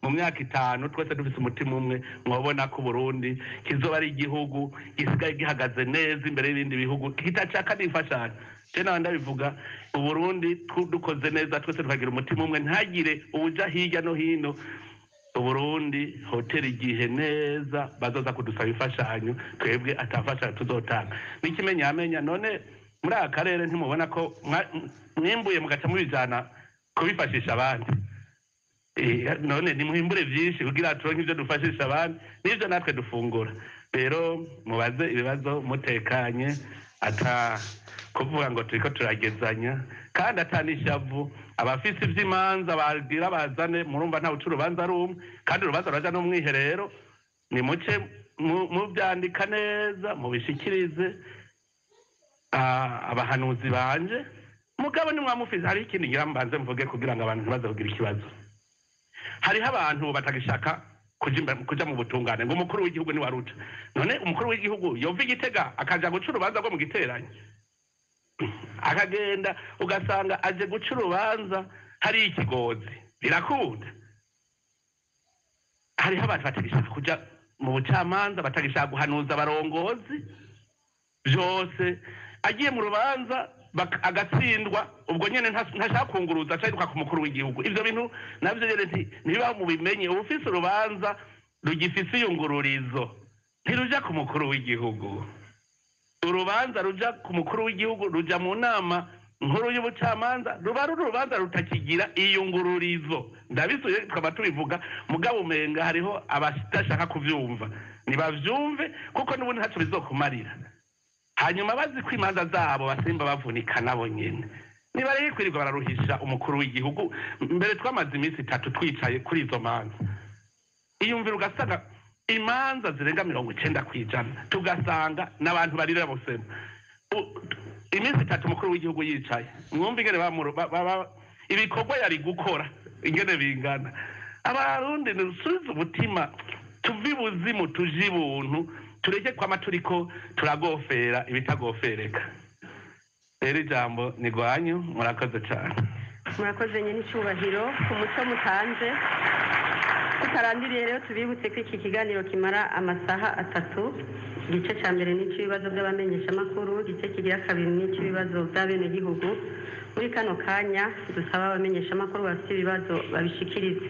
mu myaka 5 twese dufise umutima umwe mwabona ko Burundi kizoba ari igihugu gisigaye gihagaze neza imbere y'ibindi bihugu kitacaka n'imfashanyo tena ndabivuga Burundi dukoze neza twese tukagira umutima umwe ntagire uja hirya no hino Burundi hoteli igihe neza bazoza kudusaba imfashanyo twebwe atafasha tuzotanga n'ikimenyamenya none muri akarere ntimubona ko mwimbuye mugaca mubijana kubifashisha abandi none nimwimbure byinshi kugira turonke ivyo dufashisha abandi n'ivyo natwe dufungura rero mubaze ibibazo mutekanye ata kuvuga ngo turiko turagezanya kandi atanishavu abafise ivy'imanza bagira bazane murumva nta urubanza rumwe kandi urubanza raja no mwiherero ni muce mubyandika neza mubishikirize abahanuzi banje mugabo ni mwamufise hari ikindi ngira mbanze mvuge kugira ngo abantu ntibaze kugira ikibazo hariho abantu batagishaka kuja mu butungane ngo umukuru w'igihugu ni waruta none umukuru w'igihugu yova igitega akaja guca urubanza rwo mu giteranye akagenda ugasanga aje guca urubanza hari ikigozi birakunda hariho abantu batagishaka kuja mu bucamanza batagishaka guhanuza abarongozi byose agiye mu rubanza agatsindwa ubwo nyene ntashaka kunguruza acayiruka ku mukuru w'igihugu ivyo bintu navyo rero ntibiba mu bimenye ubufise urubanza rugifise iyungururizo ntiruja ku mukuru w'igihugu urubanza ruja ku mukuru w'igihugu ruja mu nama nkuru y'ubucamanza ruba ari urubanza rutakigira iyungururizo ndabisuye tukaba tubivuga mugabo umenga hariho abadashaka kuvyumva nibavyumve kuko n'ubundi ntaco bizokumarira hanyuma bazi ko imanza zabo basimba bavunika nabo nyene niba rero kwirirwa bararuhisha umukuru w'igihugu mbere twamaze iminsi 3 twicaye kuri izo manza iyumvira ugasanga imanza zirenga 90% tugasanga n'abantu barira bose iminsi 3 umukuru w'igihugu yicaye mwumva ingene ibikorwa yari gukora ingene bingana abarundi nusubiza umutima tuvi buzimu tuji buntu tureke kwama turiko turagofera ibitagofereka rero ijambo ni gwanyu murakoze cyane murakoze nyine icubahiro ku muco mutanze tutarandiriye rero tubibutse ko iki kiganiro kimara amasaha 3 igice cya mbere n'ikibazo by'abamenyeshamakuru igice kigira kabiri n'ikibazo by'abene gihugu muri kano kanya dusaba abamenyeshamakuru bafite ibibazo babishikirize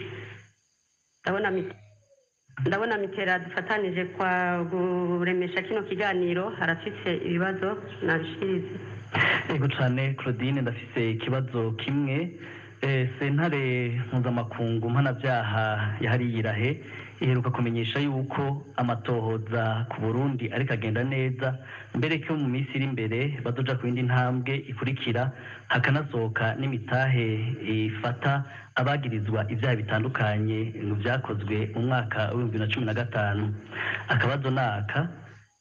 ndabona mitera dufatanije kwa guremesha kino kiganiro harafise ibibazo nabishikirize ego cyane Claudine ndafise ikibazo kimwe sentare mpuzamakungu mpanabyaha yahariye irahe iheruka kumenyesha yuko amatohoza ku Burundi ariko agenda neza mbere ko mu minsi iri imbere bazoja ku yindi ntambwe ikurikira hakanasohoka n'imitahe ifata abagirizwa ibyaha bitandukanye mu byakozwe mu mwaka wa 2015 akabazo naka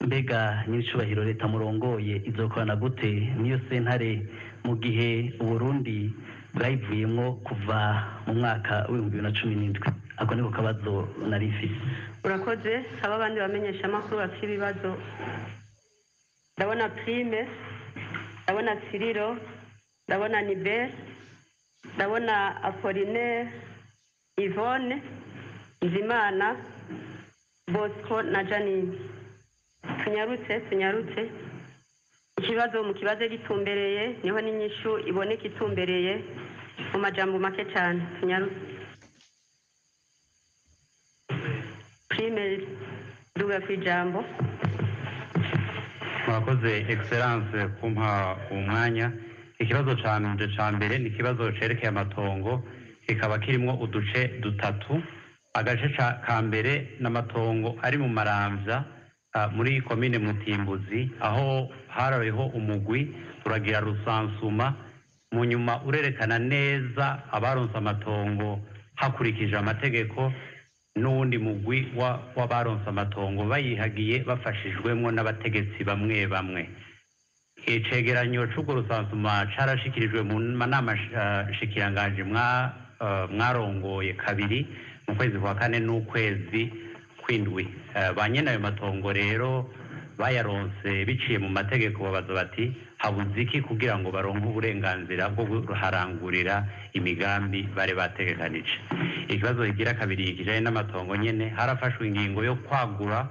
mbega nyiricubahiro leta murongoye izokorana gute niyo sentare mu gihe Burundi bwayivuyemo kuva mu mwaka wa 2017 ako niko kabazo nari mfise urakoze aba abandi bamenyesha amakuru bafite ibibazo ndabona Prime ndabona Cirilo ndabona Nibe ndabona Apollinaire Yvonne Nzimana Bosco na Janine tunyarutse ikibazo mu kibazo gitumbereye niho n'inyishu iboneka itumbereye mu majambo make cyane tunyarutse Prime duga kwijambo mwakoze excellence kumpa umwanya ikibazo cyane cya mbere ni ikibazo cerekeye amatongo kikaba kirimo uduce dutatu agace ka mbere n'amatongo ari mu Maramvya muri komine Mutimbuzi aho harabeho umugwi uragira rusansuma mu nyuma urerekana neza abaronse amatongo hakurikije amategeko n'undi mugwi w'abaronse amatongo bayihagiye bafashijwemo n'abategetsi bamwe bamwe icegeranyo c'ubwo rusansuma carashikirijwe mu manama shikiranganje mwarongoye kabiri mu kwezi kwa kane n'ukwezi kwindwi banyene ayo matongo rero bayaronse biciye mu mategeko babaza bati habuze iki kugira ngo baronke uburenganzira bwo guharangurira imigambi bari bategekanije. Ikibazo kigira kabiri kijanye n'amatongo nyene, harafashwe ingingo yo kwagura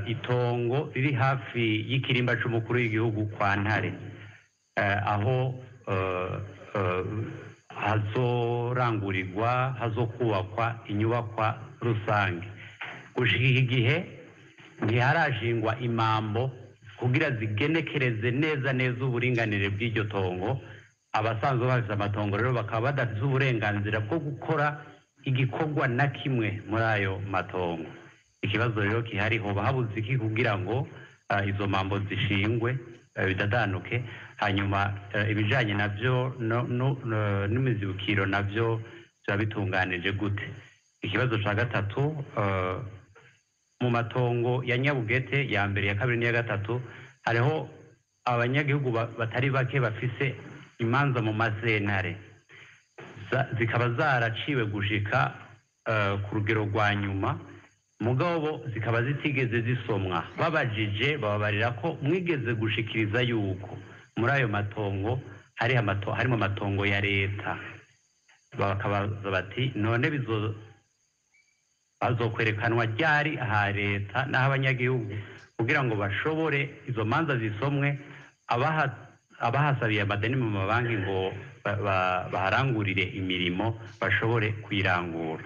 itongo riri hafi y'ikirimba c'umukuru w'igihugu kwa Ntare, aho hazorangurirwa hazokubakwa inyubakwa rusange. Gushika iki gihe ntiharashingwa imambo kugira zigenekereze neza neza uburinganire bw'iryo tongo. Abasanzwe bafite amatongo rero bakaba badafite uburenganzira bwo gukora igikorwa na kimwe muri ayo matongo. Ikibazo rero kihari, hoba habuze iki kugira ngo izo mambo zishingwe bidadanuke, hanyuma ibijanye navyo n'imizibukiro navyo bitunganije gute. Ikibazo ca gatatu, mu matongo ya Nyabugete ya mbere ya kabiri n'iya gatatu hariho abanyagihugu batari bake bafise imanza mu masentare, zikaba zaraciwe gushika ku rugero rwa nyuma, mugabo zikaba zitigeze zisomwa. Babajije bababarira ko mwigeze gushikiriza yuko muri ayo matongo harimo amatongo ya leta. Bakabaza bati none bazokwerekanwa ryari aha leta n'aho abanyagihugu kugira ngo bashobore izo manza zisomwe, abahasabiye amadeni mu mabanki ngo baharangurire imirimo bashobore kuyirangura.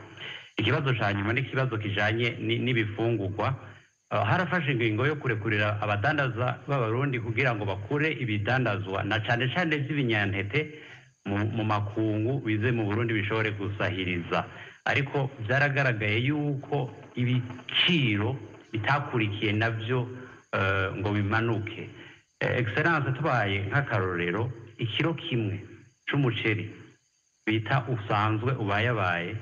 Ikibazo ca nyuma n'ikibazo kijanye n'ibifungurwa. Harafashe ingingo yo kurekurira abadandaza b'abarundi kugira ngo bakure ibidandazwa na cane cane vy'ibinyantete mu makungu bize mu Burundi bishobore gusahiriza, ariko byaragaragaye yuko ibiciro bitakurikiye navyo ngo bimanuke. Excellence, tubaye nk'akarorero, ikiro kimwe c'umuceri bita usanzwe ubayabaye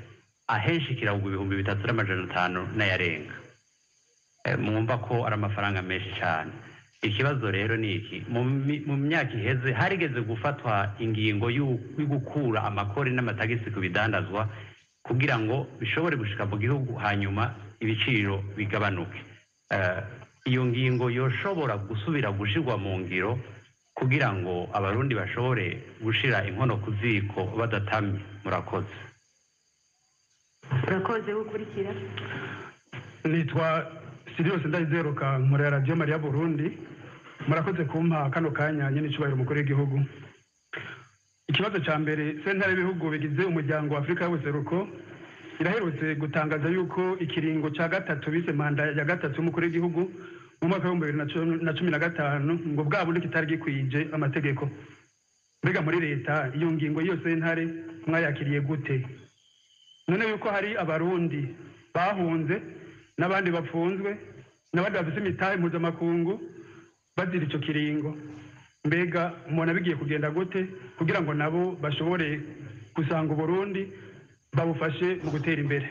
ahenshi kiragwa 3,500 n'ayarenga. Mwumva ko ari amafaranga menshi cyane. Ikibazo rero ni iki, mu myaka iheze harigeze gufatwa ingingo yo gukura amakori n'amatagisi ku bidandazwa kugira ngo bishobore gushika mu gihugu hanyuma ibiciro bigabanuke. Iyo ngingo yoshobora gusubira gushirwa mu ngiro kugira ngo abarundi bashobore gushira inkono ku ziko badatamye. Murakoze. Murakoze. Ukurikira. Nitwa Sirius Ndayizeruka muri Radio Maria Burundi. Murakoze kumpa kano kanya nyine cyubahiro umukuru w'igihugu. Ikibazo ca mbere, sentare y'ibihugu bigize umuryango wa Afrika y'ubuseruko iraherutse gutangaza yuko ikiringo ca gatatu bise manda ya gatatu y'umukuru w'igihugu mu mwaka wa 2015 ngo bwa bundi kitari gikwije amategeko. Mbega muri leta iyo ngingo iyo sentare mwayakiriye gute? None yuko hari abarundi bahunze n'abandi bapfunzwe n'abandi bafise imitahe mpuzamakungu bazira ico kiringo, mbega umuntu abigiye kugenda gute kugira ngo nabo bashobore gusanga Burundi babufashe mu gutera imbere?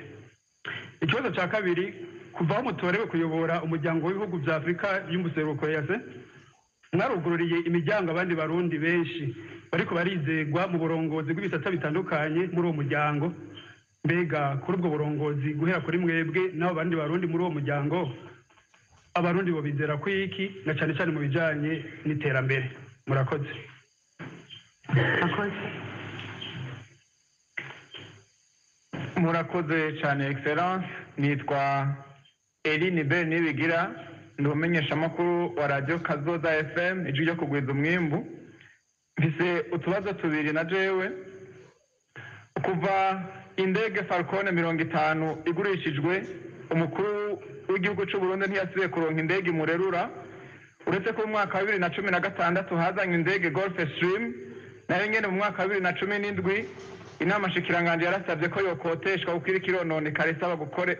Ikibazo ca kabiri, kuva aho mutorewe kuyobora umuryango w'ibihugu vya Afrika y'umuseruko yase, mwarugururiye imiryango abandi barundi benshi bariko barizegwa mu burongozi bw'ibisata bitandukanye muri uwo muryango. Mbega kuri ubwo burongozi guhera kuri mwebwe n'abo bandi barundi muri uwo muryango, abarundi bo bizera ko iki na cane cane mu bijanye n'iterambere? Murakoze. Murakoze cyane Excellence. Nitwa Eline Bernibigira, ndi umumenyeshamakuru wa Radio Kazoza FM ijwi ryo kugwiza umwimbu. Mfise utubazo tubiri na jewe. Kuva indege Falcon 50 igurishijwe, umukuru w'igihugu cy'u Burundi ntiyasubiye kuronka indege murerura, uretse ko mu mwaka wa 2016 hazanywe indege Gulfstream, nayo nyene mu mwaka wa 2017 inama shikiranganje yarasabye ko yokoteshwa kuko iri kirononekara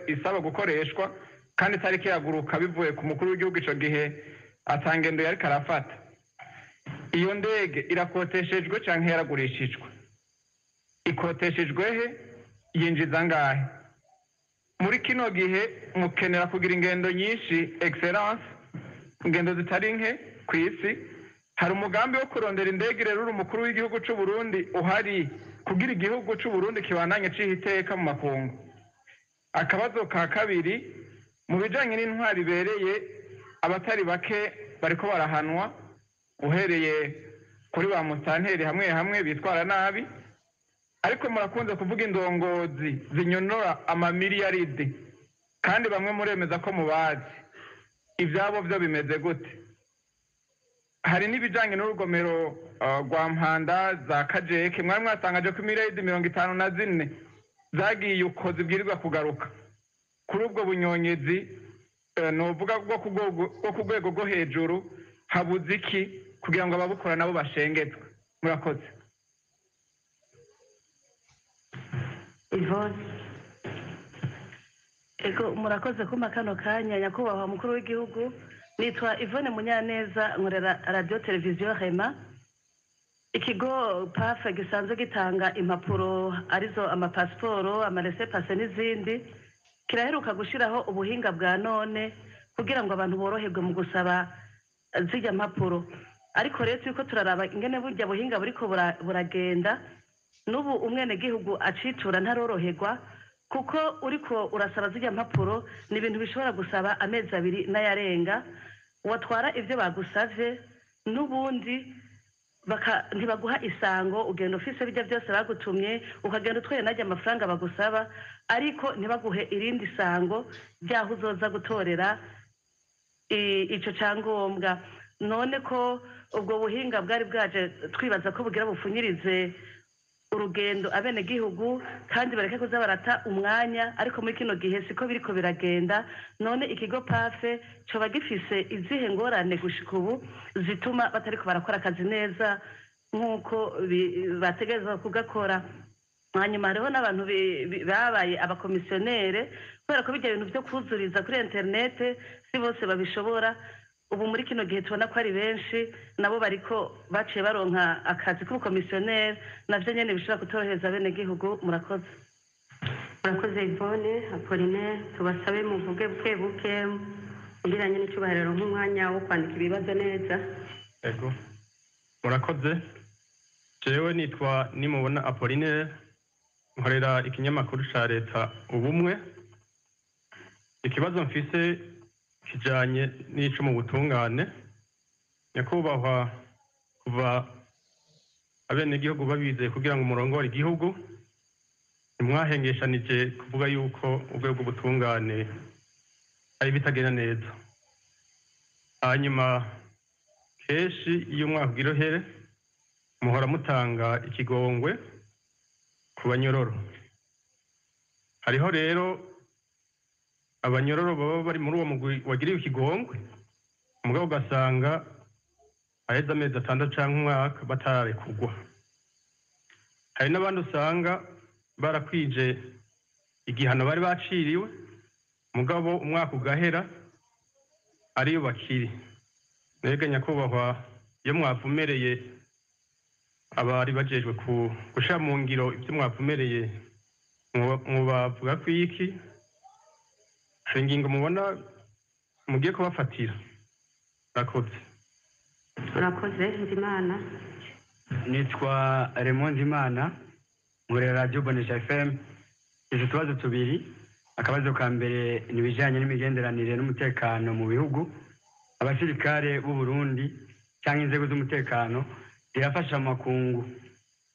isaba gukoreshwa, kandi tariki yaguruka bivuye ku mukuru w'igihugu ico gihe atangendo yari karafata. Iyo ndege irakoteshejwe canke yaragurishijwe? Ikoteshejwe he? Yinjiza ngahe? Muri kino gihe mukenera kugira ingendo nyinshi Excellence, ingendo zitari nke ku isi. Hari umugambi wo kurondera indege rero umukuru w'igihugu cy'u Burundi uhari kugira igihugu cy'u Burundi kibananye cihiteka mu makungu. Akabazo ka kabiri, mu bijanye n'intwari bereye abatari bake bariko barahanwa uhereye kuri ba musanteri hamwe hamwe bitwara nabi, ariko murakunze kuvuga indongozi zinyonora amamiliyaride kandi bamwe muremeza ko mubazi. Ivyabo byo bimeze gute? Hari n'ibijanye n'urugomero rwa Mpanda za Kajeke, mwari mwatangaje ko miliyaride 54 zagiye uko zibwirizwa kugaruka. Kuri ubwo bunyonyezi novuga bwo ku rwego rwo hejuru, habuze iki kugira ngo ababukora nabo bashengezwe? Murakoze. Yvonne. Ego murakoze kuma kano kanya nyakubahwa mukuru w'igihugu. Nitwa Yvonne Munyaneza, nkorera radio televiziyo Rema. Ikigo PAF gisanzwe gitanga impapuro arizo amapasiporo, amarese-pase n'izindi, kiraheruka gushiraho ubuhinga bwa none kugira ngo abantu boroherwe mu gusaba zijya mpapuro. Ariko rero yuko turaraba ingene burya buhinga buriko buragenda, n'ubu umwene gihugu acitura ntaroroherwa, kuko uriko urasaba zijya mpapuro ni ibintu bishobora gusaba amezi 2 n'ayarenga. Watwara ivyo bagusavye n'ubundi ntibaguha isango, ugenda ufise bijya byose bagutumye, ukagenda utwaye najya amafaranga bagusaba, ariko ntibaguhe irindi sango ryaho uzoza gutorera ico cyangombwa. None ko ubwo buhinga bwari bwaje twibaza ko bugira bupfunyirize urugendo abene gihugu kandi bareke kuza barata umwanya, ariko muri kino gihe siko biriko biragenda. None ikigo PAFE coba gifise izihe ngorane gushika ubu zituma batariko barakora akazi neza nkuko bategerezwa kugakora? Hanyuma hariho n'abantu babaye abakomisiyonere, kubera ko bijya ibintu byo kuzuriza kuri interinete si bose babishobora. Ubu muri kino gihe tubona ko ari benshi nabo bariko baciye baronka akazi k'ubukomisiyoneri, navyo nyene bishobora kutorohereza bene gihugu. Murakoze. Murakoze Yvonne. Apolline, tubasabe muvuge buke buke ugiranye n'icyubahiro nk'umwanya wo kwandika ibibazo neza. Ego murakoze. Jewe nitwa Nimubona Apolline, nkorera ikinyamakuru ca leta Ubumwe. Ikibazo mfise kijanye n'ico mu butungane. Nyakubahwa, kuva abenegihugu babizeye kugira ngo umurongore igihugu, ntimwahengeshanije kuvuga yuko urwego rw'ubutungane ari bitagenda neza. Hanyuma kenshi iyo umwaka ugira uhere muhora mutanga ikigongwe ku banyororo. Hariho rero abanyororo baba bari muri uwo mugwi wagiriwe ikigongwe, umugabo ugasanga aheza amezi 6 canke umwaka batararekugwa. Hari n'abandi usanga barakwije igihano bari baciriwe, mugabo umwaka ugahera ariyo bakiri. Nega nyakubahwa, iyo mwavumereye abari bajejwe gushira mu ngiro ibyo mwavumereye, mubavuga ko iki hari ingingo mubona mugiye kubafatira? Murakoze. Murakoze. Ndimana. Nitwa Raymond Imana, nkorera radio Bonesha FM. Izo tubazo tubiri, akabazo ka mbere ni bijanye n'imigenderanire n'umutekano mu bihugu. Abasirikare b'u Burundi cyangwa inzego z'umutekano zirafasha amakungu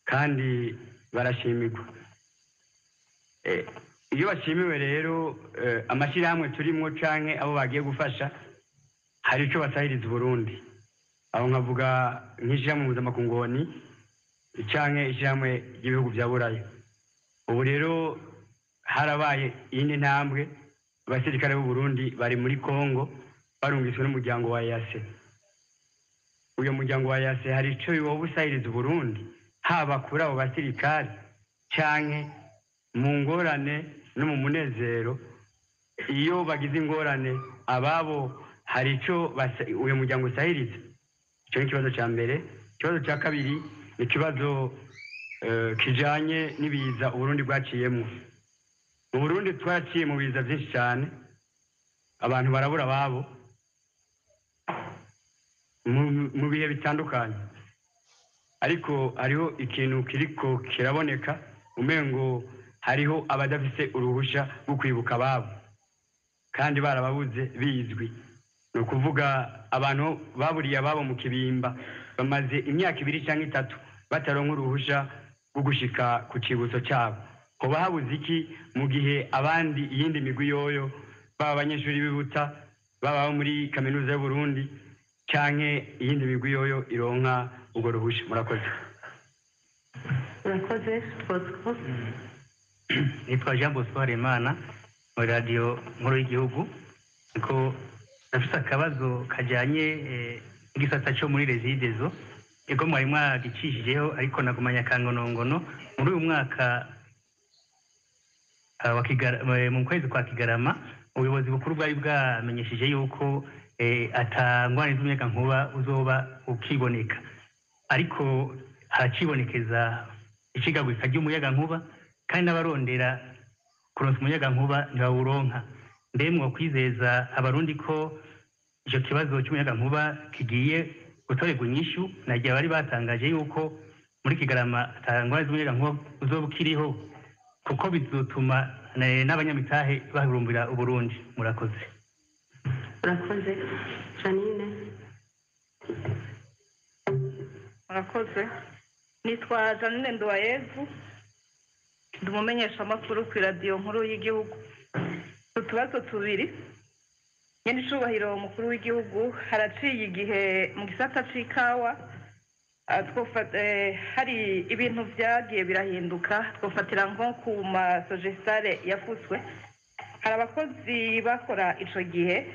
kandi barashimirwa. Iyo bashimiwe rero amashyirahamwe turimo canke abo bagiye gufasha hari ico basahiriza Burundi. Aho nkavuga nk'ishyirahamwe mpuzamakungu canke ishyirahamwe ry'ibihugu vya Buraya. Ubu rero harabaye iyindi ntambwe, abasirikare b'u Burundi bari muri Kongo barungiswe n'umuryango wa EAC. Uyo muryango wa EAC hari ico wowe usahiriza Burundi, haba kuri abo basirikare canke mu ngorane no mu munezero. Iyo bagize ingorane ababo hari ico uyo muryango usahiriza. Ico ni ikibazo ca mbere. Ikibazo ca kabiri ni ikibazo kijanye n'ibiza Burundi bwaciyemwo. Mu Burundi twaciye mu biza byinshi cyane, abantu barabura ababo mu bihe bitandukanye, ariko hariho ikintu kiriko kiraboneka, umengo hariho abadafise uruhusha rwo kwibuka ababo kandi barababuze bizwi. ni ukuvuga abantu baburiye ababo mu kibimba bamaze imyaka 2 cyangwa 3 bataronka uruhusha rwo gushika ku cibutso cyabo. Hoba habuze iki mu gihe abandi iyindi migwi yoyo baba abanyeshuri bibuta baba muri kaminuza y'u Burundi canke iyindi migwi yoyo ironka ubwo ruhusha? Murakoze. Murakoze. Bosco. Nitwa Jean Bosco Haremana muri radio nkuru y'igihugu, ko nafite akabazo kajyanye n'igisata cyo muri rezidezo, ego mwari mwagicishijeho ariko nagumanya kangonongono. Muri uyu mwaka mu kwezi kwa Kigarama ubuyobozi bukuru bwari bwamenyesheje yuko atangwani z'umuyaga nkuba uzoba ukiboneka, ariko haracibonekeza icigagwika ry'umuyaga nkuba kandi n'abarondera kuronsa umuyaga nkuba ntibawuronka. Mbe mwokwizeza abarundi ko icyo kibazo cy'umuyaga nkuba kigiye gutorerwa inyishu? Nagiye bari batangaje yuko muri Kigarama atangwani z'umuyaga nkuba uzoba ukiriho, kuko bizotuma n'abanyamitahe bahurumbira Uburundi. Murakoze. Murakoze. Janine. Murakoze. Nitwa Janine Nduwayezu, ndi umumenyeshamakuru ku radio nkuru y'igihugu. Utubazo tubiri. Nyene icubahiro umukuru w'igihugu, haraciye igihe mu gisata c'ikawa hari ibintu vyagiye birahinduka, twofatira nko ku masogestare yafuswe. Hari abakozi bakora ico gihe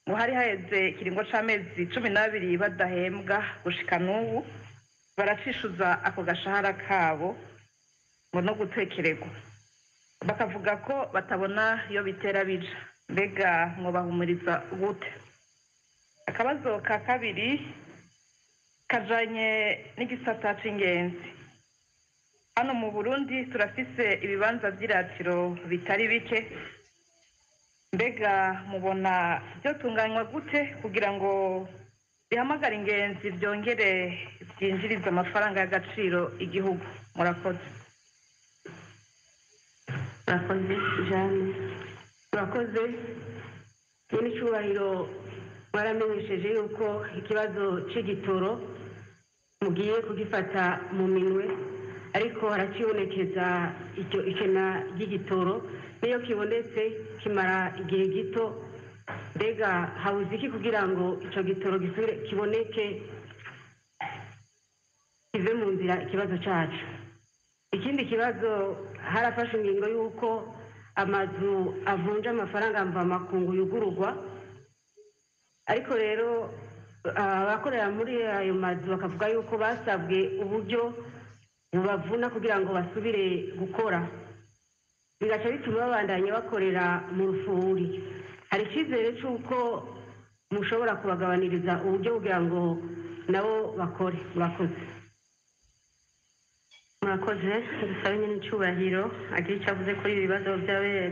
ngo hari haheze ikiringo c'amezi 12 badahembwa gushika n'ubu, baracishuza ako gashahara kabo ngo no gutekererwa, bakavuga ko batabona iyo bitera bija. Mbega ngo bahumuriza gute? Akabazo ka kabiri kajanye n'igisata c'ingenzi. Hano mu Burundi turafise ibibanza vy'iratiro bitari bike. Mbega mubona byotunganywa gute kugira ngo bihamagara ingenzi byongere byinjiriza amafaranga y'agaciro igihugu? Murakoze. Murakoze. Jeanne. Murakoze. Nyene icubahiro baramenyesheje yuko ikibazo c'igitoro mugiye kugifata mu minwe, ariko haracibonekeza icyo ikena ry'igitoro, niyo kibonetse kimara igihe gito. Mbega habuze iki kugira ngo ico gitoro kiboneke kive mu nzira ikibazo cacu? Ikindi kibazo, harafashe ingingo yuko amazu avunja amafaranga mvamakungu yugururwa, ariko rero abakorera muri ayo mazu bakavuga yuko basabwe uburyo bubavuna kugira ngo basubire gukora, bigaca bituma babandanya bakorera mu rufuri. Hari icyizere cy'uko mushobora kubagabaniriza uburyo kugira ngo nabo bakore? Murakoze. Murakoze. Dusabe nyine icyubahiro agira icyo avuze kuri ibi bibazo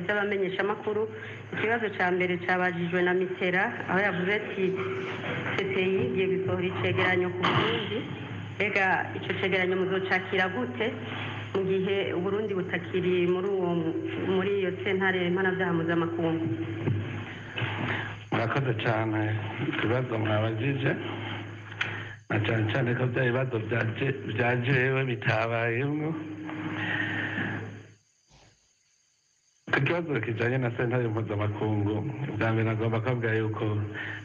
by'abamenyeshamakuru. Ikibazo cya mbere cyabajijwe na Mitera, aho yavuze ati CPI igiye gusohora icegeranyo ku Burundi. Mbega icyo cegeranyo muzocakira gute mu gihe Uburundi butakiri muri iyo sentare mpanabyaha mpuzamakungu? Murakoze cyane ikibazo mwabajije, na cyane cyane ko bya bibazo bya jewe bitabayemwo. Ku kibazo kijanye na sentare mpuzamakungu, bwa mbere nagomba kubabwira yuko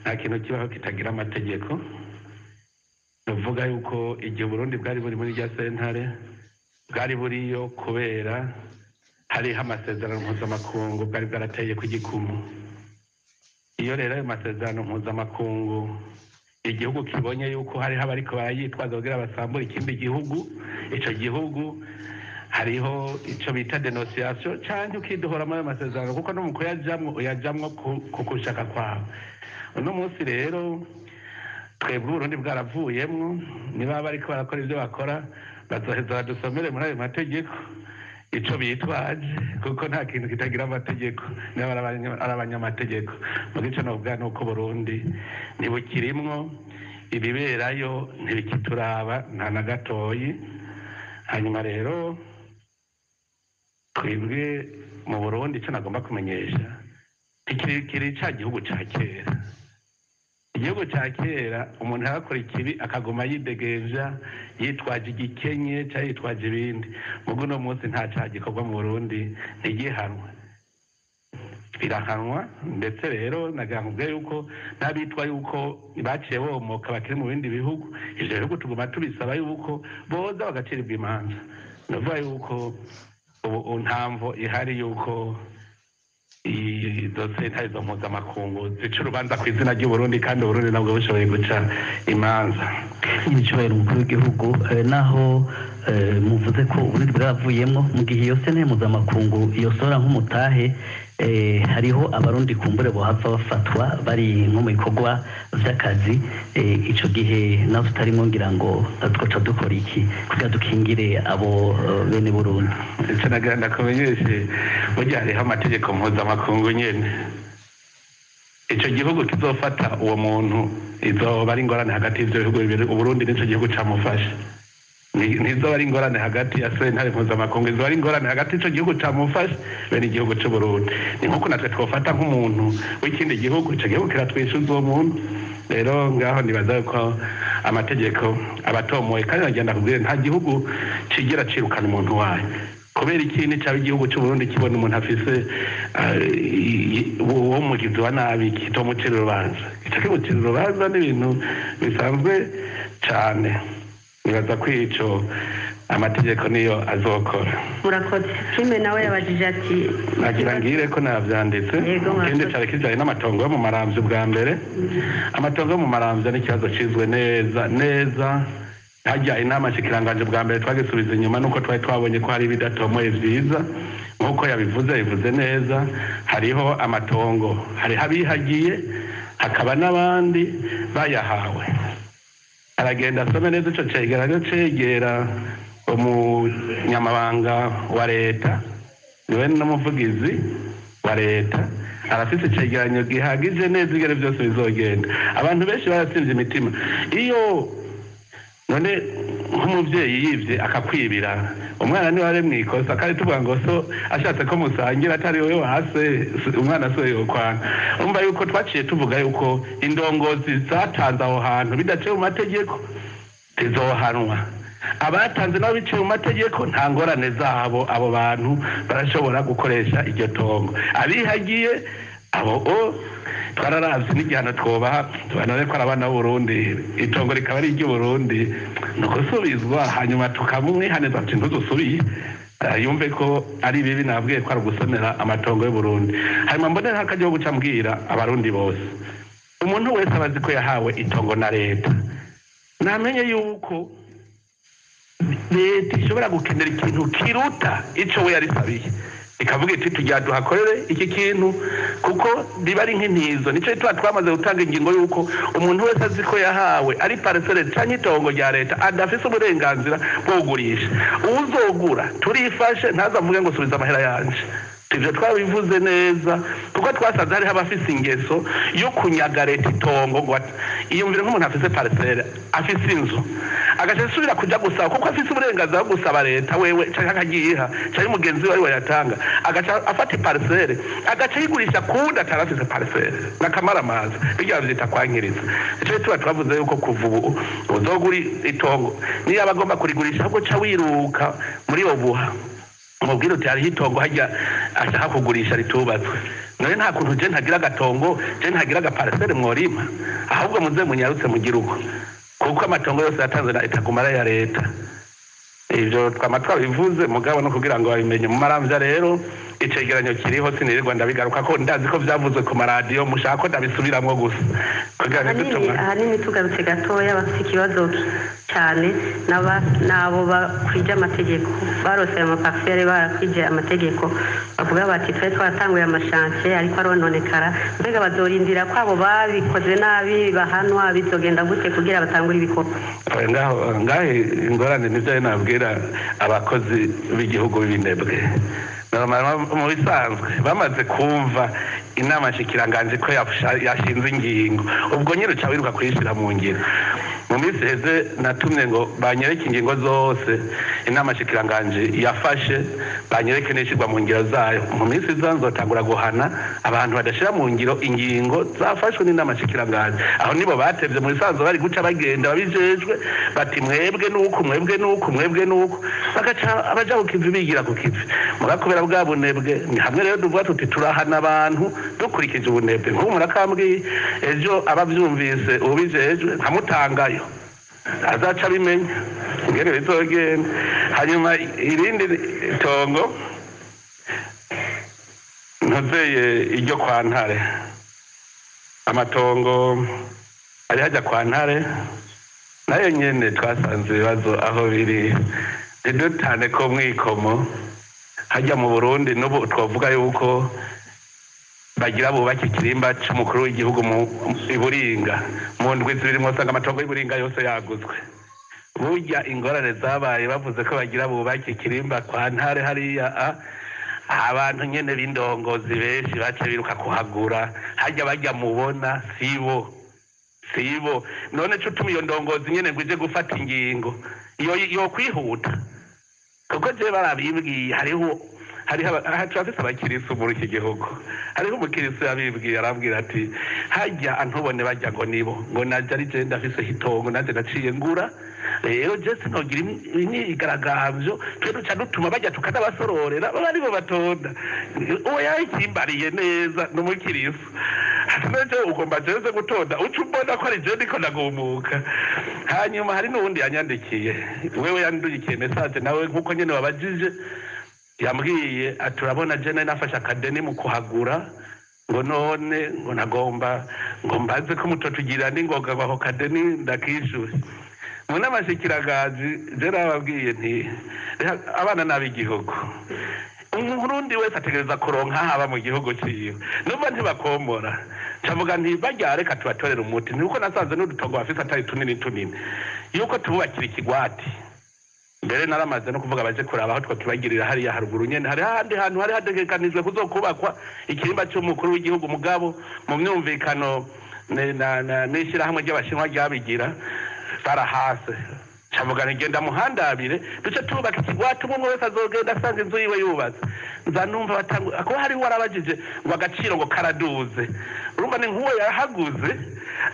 nta kintu kibaho kitagira amategeko. Nuvuga yuko igihe Burundi bwari buri muri rya sentare bwari buriyo kubera hariho amasezerano mpuzamakungu bwari bwarateye ku gikumu. Iyo rero ayo masezerano mpuzamakungu igihugu kibonye yuko hariho abariko barayitwaza kugira basambura ikindi gihugu, ico gihugu hariho ico bita denunciation canke ukidohora muri ayo masezerano, kuko no mu uyajamwo ku kushaka kwawe. Uno munsi rero twebwe Burundi bwaravuyemwo, niba bariko barakora ivyo bakora bazoheza badusomere muri ayo mategeko ico bitwaje, kuko nta kintu kitagira amategeko, niba ari abanyamategeko. Mugico ico novuga nuko Burundi ntibukirimwo, ibiberayo ntibikituraba nta na gatoyi. Hanyuma rero twebwe mu Burundi ico nagomba kumenyesha, kiri ca gihugu ca kera. igihugu cya kera umuntu yakora ikibi akaguma yidegenja yitwaje igikenye cyangwa yitwaje ibindi mugo uno munsi nta cyaha gikorwa mu Burundi ntigihanwe birahanwa ndetse rero nagambwe yuko n'abitwa yuko baciye bomoka bakiri mu bindi bihugu ivyo bihugu tuguma tubisaba yuko boza bagaciribwa imanza navuga yuko ubu ntamvo ihari yuko izo sentare zo mpuzamakungu zica urubanza ku izina ry'uburundi kandi uburundi nabwo bushoboye guca imanza n'icyubahiro umukuru w'igihugu naho muvuze ko uburundi bwaravuyemo mu gihe iyo sentare mpuzamakungu yosora nk'umutahe hariho abarundi kumbure bohava bafatwa bari nko mu bikorwa vy'akazi ico gihe naho tutarimo ngira ngo twoca dukora iki kugira dukingire abo bene Burundi ico nagira ndakumenyeshe burya hariho amategeko mpuzamakungu nyene ico gihugu kizofata uwo muntu izoba ari ingorane hagati y'ivyo bihugu bibiri Uburundi n'ico gihugu camufasha nizoba ari ingorane hagati ya sentare mpuzamakungu izoba ari ingorane hagati y'ico gihugu camufasha bene igihugu c'Uburundi ni nk'uko natwe twofata nk'umuntu w'ikindi gihugu ico gihugu kiratwishuza uwo muntu rero ngaho nibaza ko amategeko abatomoye kandi bagenda kubwira nta gihugu cigera cirukana umuntu wayo kubera ikindi cyaba igihugu c'Uburundi kibona umuntu afise uwo mugizi wa nabi kitomucira urubanza ico kimucira urubanza n'ibintu bisanzwe cane nibaza ko ico amategeko niyo azokora murakoze Prime nawe yabajije ati nagira ngire ko navyanditse ikindi cyari kijanye n'amatongo yo mu maramvyo bwa mbere amatongo yo mu maramvyo ni ikibazo cizwe neza hajya inama shikiranganje bwa mbere twagisubiza inyuma nuko twari twabonye ko hari bidatomoye vyiza nkuko yabivuze neza hariho amatongo hari habihagiye hakaba n'abandi bayahawe aragenda asome neza ico cegeranyo cegera umunyamabanga wa leta niwe n'umuvugizi wa leta arafise icegeranyo gihagije neza igere byose bizogenda abantu benshi barasinze imitima iyo none nk'umuvyeyi yivye akakwibira umwana niwe ari mwikosa kandi tuvuga ngo so ashatse ko musangira atari wowe wase umwana so yokwana umva yuko twaciye tuvuga yuko indongozi zatanze aho hantu bidaciye mu mategeko tizohanwa abatanze nabo biciye mu mategeko nta ngorane zabo abo bantu barashobora gukoresha iryo tongo abihagiye abo twararavye n'igihano twobaha tubanone ko arabana b'Uburundi itongo rikaba ari iry'Uburundi nuko subizwa hanyuma tukamumwihaneza ati ntuzusubiye yumve ko ari bibi nabwiye ko ari ugusonera amatongo y'Uburundi hanyuma mbone ntakajya guca mbwira abarundi bose umuntu wese abazi ko yahawe itongo na leta namenye yuko leta ishobora gukenera ikintu kiruta ico we yarisabiye ikavuga iti tujya duhakorere iki kintu kuko riba ari nk'intizo nico tuba twamaze gutanga ingingo yuko umuntu wese azi ko yahawe ari parcelle canke itongo rya leta adafise uburenganzira bwo kugurisha uzogura turifashe ntazavuge ngo subiza amahera yanje ivyo twabivuze neza kuko twasanze hariho abafise ingeso yo kunyaga leta itongo ngo iyumvire nk'umuntu afise parcelle afise inzu agaca asubira kuja gusaba kuko afise uburenganzira bwo gusaba leta wewe canke akagiha canke mugenzi we yatanga agaca afata parcelle agaca yigurisha kundi atarafise parcelle n'akamaramaza bijya vyita kwankiriza ico tuba twavuze yuko kuva ubu uzogura itongo niyo abagomba kurigurisha ahubwo ca wiruka muri obuha umubwira uti hariho itongo hajya ashaka kugurisha ritubatswe none nta kuntu je ntagira agatongo je ntagira agaparcelle mworima ahubwo muze munyarutse mugira uko kuko amatongo yose yatanzwe na itagumara ya leta ivyo twama twabivuze mugabo no kugira ngo babimenye mu maramvya rero icegeranyo kiriho sinirirwa ndabigaruka ko ndazi ko vyavuzwe ku maradiyo mushaka ko ndabisubiramwo gusa ahanini tugarutse gatoya bafite ikibazo cyane nabo bakwije amategeko barose amaparcelle barakwije amategeko bavuga bati twe twaratanguye amashanse ariko arononekara mbega bazorindira ko abo babikoze nabi bahanwa bizogenda gute kugira batangure ibikorwa ngaho ingorane nivyo nabwira abakozi b'igihugu b'ibinebwe mu bisanzwe bamaze kumva inama nshikiranganje ko yashinze ingingo ubwo nyine uca wiruka kuyishyira mu ngiro mu minsi heze natumye ngo banyereke ingingo zose inama nshikiranganje yafashe banyereke n'ishyirwa mu ngiro zayo mu minsi iza nzotangura guhana abantu badashyira mu ngiro ingingo zafashwe n'inama nshikiranganje aho nibo batevye mu bisanzwe bari guca bagenda babijejwe bati mwebwe nuko bagaca abaja ku kivi bigira ku kivi mugakubera bwa bunebwe ni hamwe rero duvuga tuti turahana abantu dukurikije ubunebwe nk'ubu murakambwiye ejo abavyumvise ubijejwe nkamutangayo azaca abimenya ingene bizogenda hanyuma irindi tongo ntuzeye iryo kwa Ntare amatongo ari hajya kwa Ntare nayo nyene twasanze ibibazo aho biri ntidutane ko mwikomo hajya mu Burundi n'ubu twavuga yuko bagira bubake ikirimba c'umukuru w'igihugu mu Iburinga mu ndwi zibiri mwosanga amatongo y'Iburinga yose yaguzwe burya ingorane zabaye bavuze ko bagira bubake ikirimba kwa Ntare hariya abantu nyene b'indongozi benshi bace biruka kuhagura hajya bajya mubona sibo none cyo tumi iyo ndongozi nyene ngwije gufata ingingo iyo kwihuta kuko je barabibwiye hariho turafise abakirisu muri iki gihugu hariho umukirisu yabibwiye arambwira ati hajya antubone bajya ngo nibo ngo naje ari je ndafise hitongo naje naciye ngura rero je sinogira imyigaragambyo twe duca dutuma bajya tukanabasororera baba aribo batonda uwo yayikimbariye neza n'umukirisu ati ugomba jeze gutonda uca umbona ko ari je ndiko ndagumuka hanyuma hari n'uwundi yanyandikiye wewe yandukiye message nawe nk'uko nyene wabajije yambwiye aturabona jene nafashe akadeni mu kuhagura ngo none ngo nagomba ngo mbaze ko mutotugira n'ingoga aho kadeni ndakishure mu n'amashikiragazi je nababwiye nti abana n'ab'igihugu umurundi wese ategereza kuronka haba mu gihugu ciwe numva ntibakomora cavuga nti bajya reka tubatorera umuti nuko nasanze n'udutongo bafise atari tunini yuko tububakira ikigwati mbere naramaze no kuvuga baje kuraba aho twakibagirira hariya haruguru nyene hari handi hantu hari hadegekanijwe kuzokubakwa ikirimba cy'umukuru w'igihugu mugabo mu myumvikano n'ishira hamwe ry'abashinwa ryabigira barahase cavuga ngenda muhandabire duce tubaka ikigwati umwe wese azogenda asanga inzu yiwe yubatse nzanumva batangura ko hari warabajije ngo agaciro ngo karaduze urumva ni nk'uwo yahaguze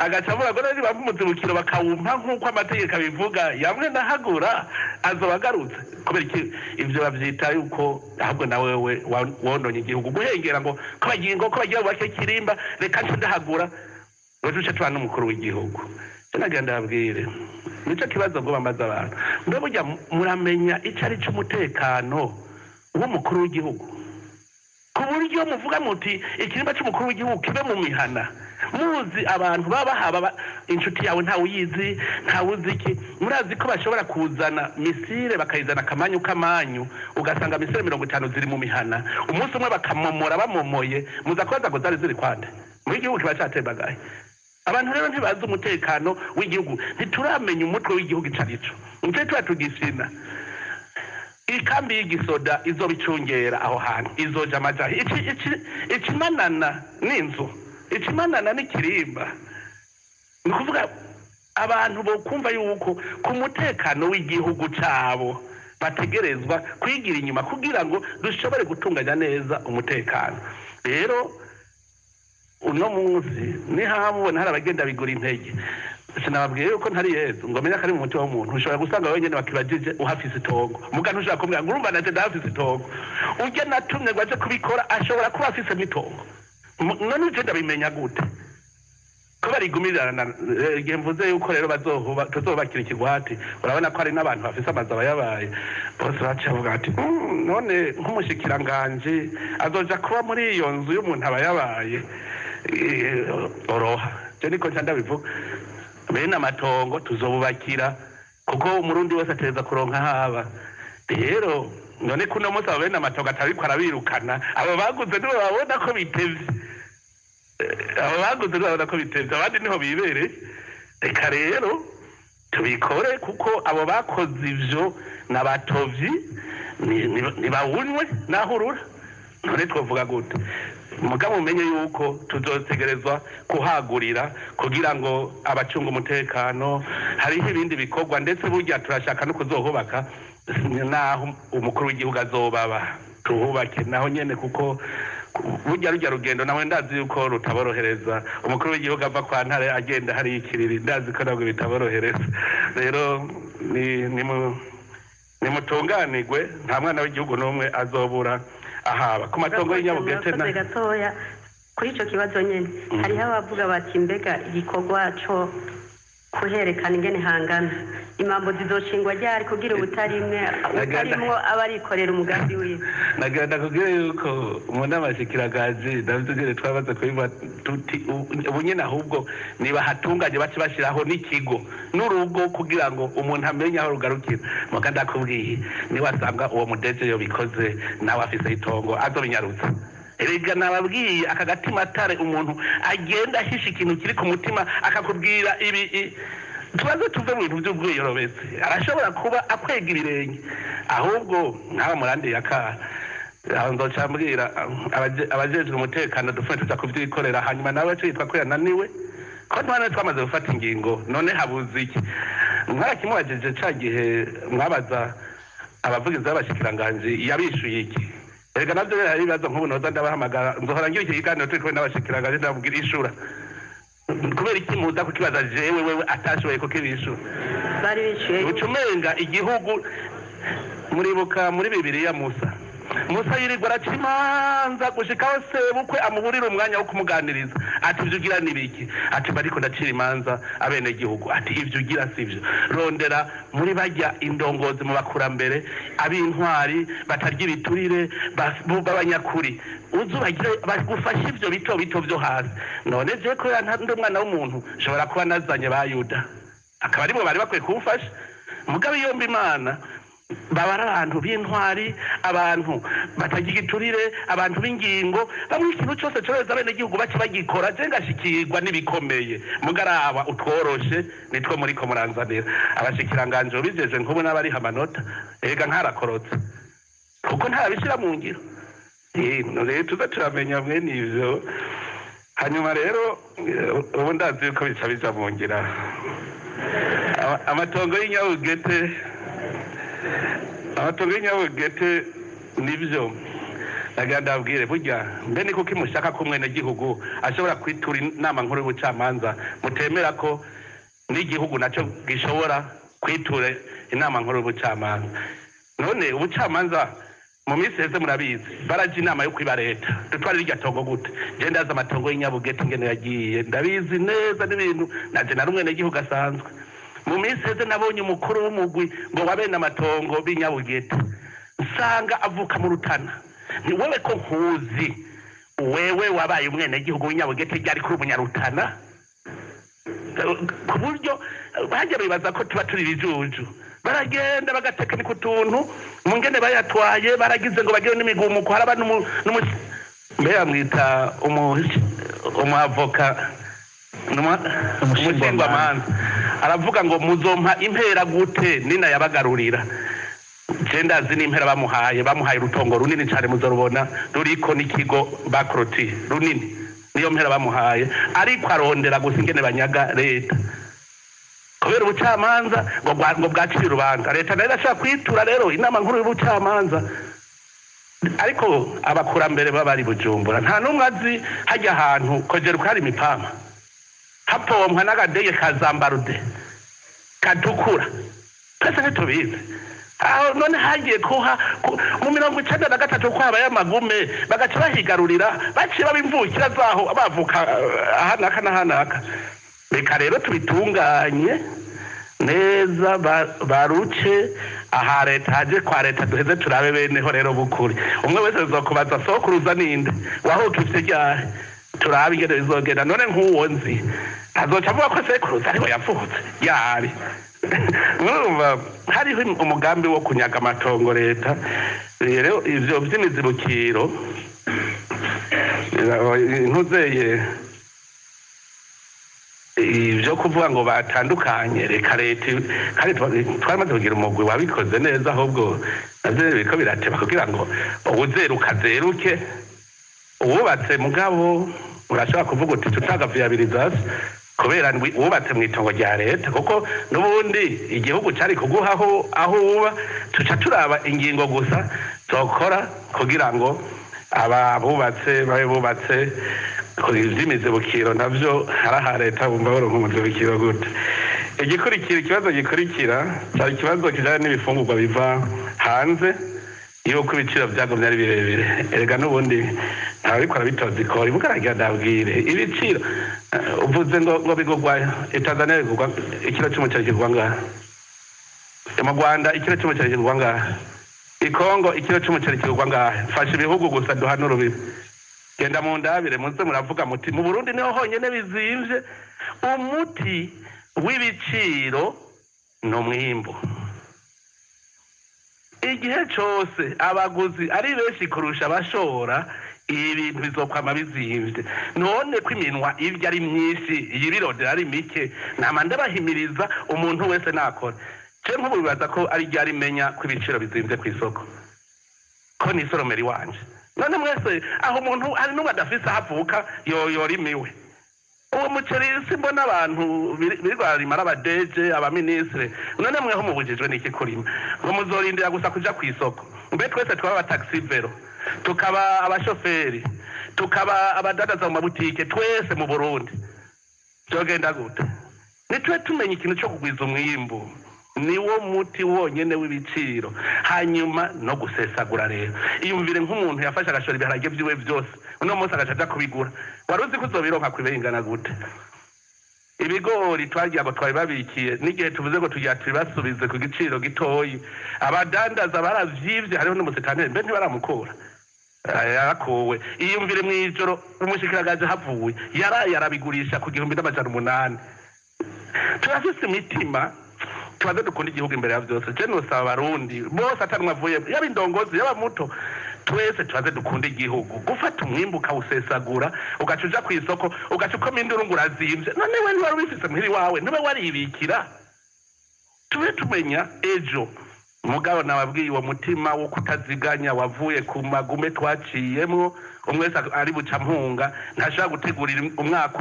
agacavuga ngo nari bamumuzibukiro bakawumpa nk'uko amategeko abivuga yamwe nahagura azoba agarutse kubera iki ivyo bavyita yuko ahubwo na wewe wononye igihugu guhengera ngo ko bagira bubake ikirimba reka nce ndahagura ngo duce tubana n'umukuru w'igihugu nagenda abwire nico kibazo ngo bambaza abantu mbe burya muramenya ico ari c'umutekano w'umukuru w'igihugu ku buryo muvuga muti ikirimba c'umukuru w'igihugu kibe mu mihana muzi abantu baba haba inshuti yawe ntawe uyizi ntawe uzi iki murazi ko bashobora kuzana misire bakayizana kamanyu ugasanga misire 50 ziri mu mihana umunsi umwe bakamomora bamomoye muza kubaza ngo zari ziri kwande mu gihugu kiba catembagaye abantu rero ntibazi umutekano w'igihugu ntituramenya umutwe w'igihugu icarico nicyo tuba tugishina ikambi y'igisoda izobicungera aho hantu izoja amajahi ikimanana n'inzu ikimanana n'ikirimba ni ukuvuga abantu bo kumva yuko ku mutekano w'igihugu cabo bategerezwa kwigira inyuma kugira ngo dushobore gutunganya neza umutekano rero uno munsi ni hamwe hari abagenda bigura intege sinababwiye yuko ntari yezu ngo menya kari mu mutima w'umuntu ushobora gusanga wenyene bakibajije uhafise itongo muga ntushaka kumbwira ngo urumva naje ndahafise itongo uje natumye ngo aje kubikora ashobora kuba afise n'itongo none uje ndabimenya gute ko barigumirana igihe mvuze yuko rero tuzobakira ikigwati urabona ko hari n'abantu bafise amazu abayabaye bose bacavuga ati none nk'umushikiranganje azoja kuba muri iyo nzu y'umuntu abayabaye oroha je niko nca ndabivuga bene amatongo tuzobubakira kuko umurundi wese atereza kuronka haba rero none kuno munsi abo bene amatongo atabiko arabirukana abo baguze nibo babona ko bitevye abandi niho bibereye reka rero tubikore kuko abo bakoze ivyo n'abatovyi ntibawunywe nahurura none twavuga gute mugabo umenye yuko tuzotegerezwa kuhagurira kugira ngo abacunga umutekano hariho ibindi bikorwa ndetse burya turashaka no kuzohubaka naho umukuru w'igihugu azobaba tuhubake naho nyene kuko burya rujya rugendo nawe ndazi yuko rutaborohereza umukuru w'igihugu ava kwa ntare agenda hari ikiriri ndazi ko nabwo bitaborohereza rero nimutunganirwe nta mwana w'igihugu n'umwe azobura ahaba ku matongo y'inyabugete na gatoya kuri ico kibazo nyene hariho abavuga bati mbega igikorwa co kuherekana ingene hangana imambo zizoshingwa ryari kugira ubutarimwe utarimwo abarikorera umugambi wiwe nagenda kugira yuko umuntu amashikiragazi ndavyugire twabaza kubiva tuti ubu nyene ahubwo niba hatunganye bace bashiraho n'ikigo n'urugo kugira ngo umuntu amenye aho rugarukira muga ndakubwiye niwasanga uwo mudeje yo bikoze nawe afise itongo azobinyarutsa erega nababwiye aka gatima atare umuntu agenda ahisha ikintu kiri ku mutima akakubwira ibi tubaze tuve mu bintu by'ubwiyorobetse arashobora kuba akwega ibirenge ahubwo nk'aba murandi yaka nzoca mbwira abajejwe umutekano dufune tuza kuvyikorera hanyuma nawe twitwa ko yananiwe ko twana twamaze gufata ingingo none habuze iki mwarakimubajije ca gihe mwabaza abavugizi b'abashikiranganji yabishuye iki erega navyo rero hari ibibazo nk'ubu noza ndabahamagara nzohora ngira iki kiganiro turi kumwe n'abashikiranganji ndababwira ishura kubera iki muza kukibaza jewe wewe atashoboye kukibishura bari bishuye ucumenga igihugu muribuka muri Bibiliya Musa yirirwa araca imanza gushikaho sebukwe amuburira umwanya wo kumuganiriza ati ivyo ugira nibiki ati bariko ndacira imanza abene gihugu ati ivyo ugira sivyo rondera muri bajya indongozi mu bakurambere ab'intwari batarya ibiturire b'abanyakuri uzubagire bagufasha ivyo bito bito vyo hasi none je ko ndi umwana w'umuntu nshobora kuba nazanye ba Yuda akaba arimo bari bakwiye kumfasha mugabe yombi Imana baba ari abantu b'intwari abantu batagira igiturire abantu b'ingingo bamwe ikintu cyose cyoreza bene gihugu bace bagikora je ngashikirwa n'ibikomeye mugaraba utworoshe nitwo muri ko muranzanira abashikiranganje bijeje nk'ubu n'abari amanota ega nkarakorotse kuko ntarabishira mu ngiro rero tuza turamenya mwene ivyo hanyuma rero ubu ndazi yuko bica bija mu ngira amatongo y'inyabugete amatongo y'inyabugete nivyo nagenda abwire burya mbe niko kimushaka ko mwene gihugu ashobora kwitura inama nkuru y'ubucamanza mutemera ko n'igihugu naco gishobora kwitura inama nkuru y'ubucamanza none ubucamanza mu minsi heze murabizi baraje inama yo kwiba leta dutwara irya tongo gute je ndaza amatongo y'inyabugete ngene yagiye ndabizi neza n'ibintu naje na rumwe gihugu asanzwe mu minsi heze nabonye umukuru w'umugwi ngo wabene amatongo b'inyabugete nsanga avuka mu Rutana ni wewe ko nkuzi wewe wabaye umwene gihugu w'inyabugete ryari kuri umunyarutana ku buryo bajya bibaza ko tuba turi bijuju baragenda bagatekinika utuntu mu ngene bayatwaye baragize ngo bagire n'imigumuko haraba mbe yamwita umuavoka umushingwamanza aravuga ngo muzompa impera gute nina yabagarurira je ndazi n'impera bamuhaye urutongo runini cyane muzorubona ruriko n'ikigo bakroti runini niyo mpera bamuhaye ariko arondera gusa ingene banyaga leta kubera ubucamanza ngo bwacira urubanza leta nayo irashaka kwitura rero inama nkuru y'ubucamanza ariko abakurambere baba ari Bujumbura nta n'umwe azi hajya ahantu kojeruka hari imipama hapompwa n'akadege kazambarude katukura twese ntitubizi aho none hagiye kuha mu 1993 kwabaye amagume bagaca bahigarurira baciye babimvukira zaho bavuka ahanaka n'ahanaka reka rero tubitunganye neza baruce aha leta haje kwa leta duheze turabe beneho rero bukuri umwe wese azokubaza sokuruza ninde wahukivye ryahe turabe ingene bizogenda none nk'uwo nzi azoca avuga ko sekuruza ariho yavutse yari urumva hariho umugambi wo kunyaga amatongo leta rero ivyo vy'imizibukiro ntuzeye ibyo kuvuga ngo batandukanye reka leta kandi twamaze kugira umugwi wabikoze neza ahubwo navyo biriko birateba kugira ngo uwuzeruka zeruke uwubatse mugabo urashobora kuvuga uti tutagaviyabilizasi kubera wubatse mu itongo rya leta kuko n'ubundi igihugu cari kuguhaho aho uba tuca turaba ingingo gusa zokora kugira ngo ababubatse babe bubatse ivy'imizibukiro navyo haraha leta bumva baronka umuzibukiro gute ikibazo gikurikira cari ikibazo kijanye n'ibifungurwa biva hanze yuko ibiciro vyagumye ari birebire erega n'ubundi ntababikora bitoza ikora ibukaragira ndabwire ibiciro uvuze ngo bigurwa Tanzania bigurwa ikiro c'umuceri kigurwa ngaha mu Rwanda ikiro c'umuceri kigurwa ngaha i Kongo ikiro c'umuceri kigurwa ngaha fasha ibihugu gusa duhana urubibi genda mu ndabire muze muravuga muti mu Burundi niho honyene bizimvye umuti w'ibiciro n'umwimbu igihe cyose abaguzi ari benshi kurusha abashora ibintu bizokwama bizimvye none ko iminwa ivyo ari myinshi ibirodera ari mike nama ndabahimiriza umuntu wese nakora je nk'ubu bibaza ko ari ryari menya ko ibiciro bizimvye kw'isoko ko nisoromera iwanje none mwese aho umuntu hari n'umwe adafise ahavuka yorimiwe uwo muceri simbona abantu birwarima abadeje abaminisitiri none mweho mubujijwe n'iki kurima ngo muzorindira gusa kuja kw'isoko mbe twese twaba abataxi vero tukaba abashoferi tukaba abadandaza mu mabutike twese mu Burundi byogenda gute nitwe tumenya ikintu cyo kugwiza umwimbu niwo muti wonyene w'ibiciro hanyuma no gusesagura rero iyumvire nk'umuntu yafashe agashora ibiharage vyiwe vyose uno munsi agacaja kubigura waruzi ko uzobironka kwibengana gute ibigori twagira ngo twari babikiye n'igihe tuvuze ngo tugira tubasubize ku giciro gitoyi abadandaza baravyivye hariho n'umusitanteri mbe ntibaramukura yarakuwe iyumvire mw'ijoro umushikiragaje havuye yaraye arabigurisha ku 1,800 turafise imitima tubaze dukunda igihugu imbere ya vyose je nosaba abarundi bose atanumwe avuye yaba indongozi yaba muto twese tubaze dukunda igihugu gufata umwimbu ukawusesagura ugaca uja kw'isoko ugaca ukoma indurungu urazimvye none we ntiwari ubifise muhiri wawe niwe waribikira tube tumenya ejo mugabo nababwiye uwo mutima wo kutaziganya wavuye ku magume twaciyemwo umwe wese ari buca mpunga ntashobora gutegurira umwaka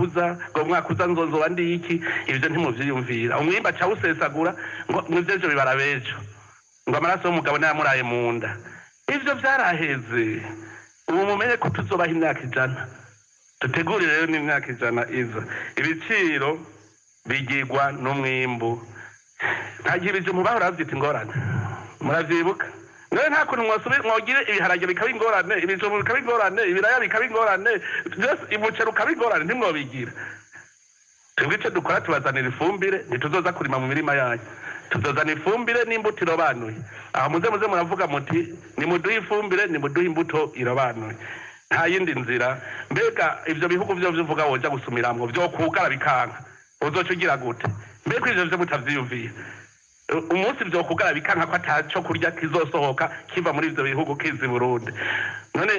uza nzozoba ndiki ivyo ntimuvyiyumvira umwimba aca awusesagura ngo mw'ivyo bibara bejo ngo amaraso y'umugabo nayamuraye mu nda ivyo vyaraheze ubu mumenye ko tuzobaho imyaka 100 tutegurire rero n'imyaka 100 iza ibiciro bigirwa n'umwimbu ntagirije mu bahora bavyita ingorane muravyibuka none nta kuntu mwogire ibiharage bikaba ingorane ibijumbu bikaba ingorane ibiraya bikaba ingorane byose umuceri ukaba ingorane ntimwobigira twebwe ico dukora tubazanira ifumbire ntituzoza kurima mu mirima yanyu tuzozana ifumbire n'imbuto irobanuye aho muze muravuga muti nimuduhe ifumbire nimuduhe imbuto irobanuye nta yindi nzira mbega ivyo bihugu vyo bivuga woja gusumiramwo vyo kugara bikanka uzoca ugira gute mbega ivyo vyo mutavyiyumviye umunsi vyo kugara bikanka ko ataco kurya kizosohoka kiva muri ivyo bihugu kizi Burundi none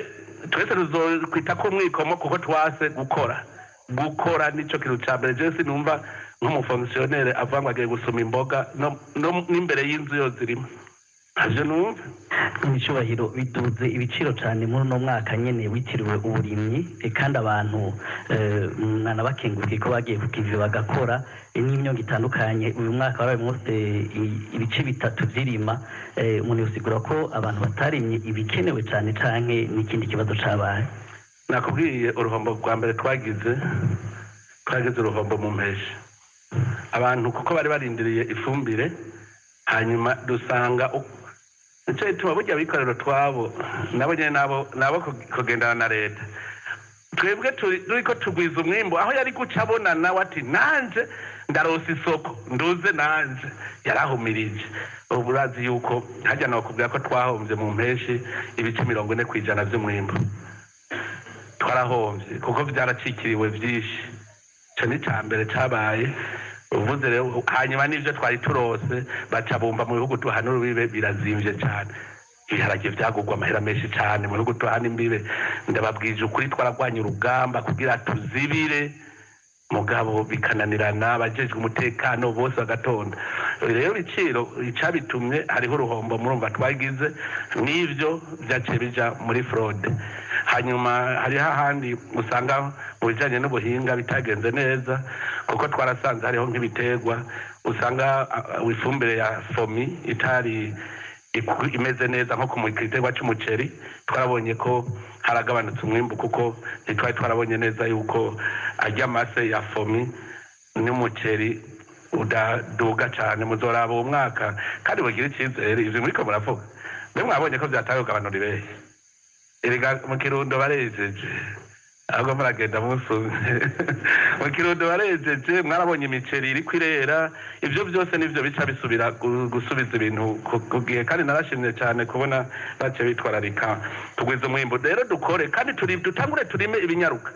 twese tuzokwita ko mwikomo kuko twase gukora nico kintu ca mbere je sinumva nk'umufonctionnaire avuga ngo agiye gusuma imboga n'imbere y'inzu yo zirimo aje numva ibicubahiro biduze ibiciro cyane muri uno mwaka nyene witiriwe uburimyi kandi abantu mwana bakengurukiye ko bagiye kukivi bagakora n'imyongo itandukanye uyu mwaka warabaye mwose ibice bitatu vy'irima umuntu yosigura ko abantu batarimye ibikenewe cyane canke n'ikindi kibazo cabaye nakubwiye uruhombo rwa mbere twagize uruhombo mu mpeshi abantu kuko bari barindiriye ifumbire hanyuma dusanga nico gituma burya abikorero twabo nabo nyene nabo kugendana na leta twebwe turiko tugwiza umwimbu aho yari guca abona nawe ati nanje ndarosa isoko nduze nanje yarahumirije ubu urazi yuko hajya nokubwira ko twahomvye mu mpeshi ibice 40% vy'umwimbu twarahomvye kuko vyaracikiriwe vyinshi ico ni ca mbere cabaye uvuze rero hanyuma n'ivyo twari turose baca bumva mu bihugu tuhana urubibe birazimvye cane ibiharage vyagurwa amahera menshi cane mu bihugu tuhana imbibe ndababwije ukuri twaragwanya urugamba kugira tuzibire mugabo bikananirana abajejwe umutekano bose bagatonda rero ibiciro icabitumye hariho uruhombo murumva twagize n'ivyo vyaciye bija muri fraude hanyuma hariho ahandi usanga mu bijanye n'ubuhinga bitagenze neza kuko twarasanze hariho nk'ibiterwa usanga ifumbire ya fomi itari imeze neza nko ku giterwa c'umuceri twarabonye ko haragabanutse umwimbu kuko ntitwari twarabonye neza yuko ajya amase ya fomi n'umuceri udaduga cane muzoraba uwo mwaka kandi bugira icizere ivyo muriko muravuga mbe mwabonye ko vyataye kugabanura ibehe erega mu Kirundo barejeje ahubwo muragenda musunze mu Kirundo barejeje mwarabonye imiceri iri kwirera ivyo byose nivyo bica bisubira gusubiza ibintu ku gihe kandi narashimye cyane kubona bace bitwararika tugwiza umwimbo rero dukore kandi dutangure turime ibinyaruka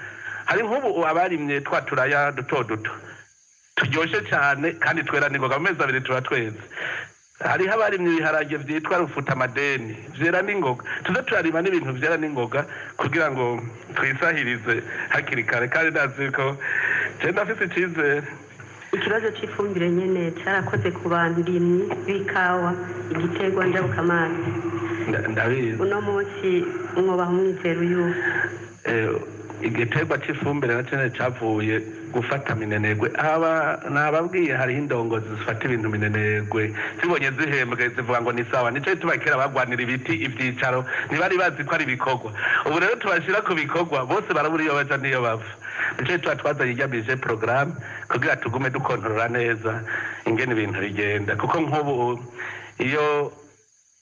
hari nk'ubu abarimye twaturaya duto turyoshe cyane kandi twera n'ingoga mu mezi abiri tuba tweze hariho abarimye ibiharage vyitwa rufuta amadeni vyera n'ingoga tuze turarima n'ibintu vyera n'ingoga kugira ngo twisahirize hakiri kare kandi ndazi ko je ndafise icizere ikibazo c'ifumbire nyene carakoze ku barimyi b'ikawa igiterwa njabukamazi ndabizi uno munsi mwobaha umwizero yuko igiterwa c'ifumbire naco cavuye gufata minenegwe nababwiye hariho indongozi zifata ibintu minenegwe zibonye zihembwe zivuga ngo ni sawa nico gituma kera bagwanira ibiti ivyicaro ntibari bazi ko ari ibikorwa ubu rero tubashira ku bikorwa bose barabura iyo baja niyo bava nico gituma twazanye igamije programme kugira tugume dukontorora neza ingene ibintu bigenda kuko nk'ubu iyo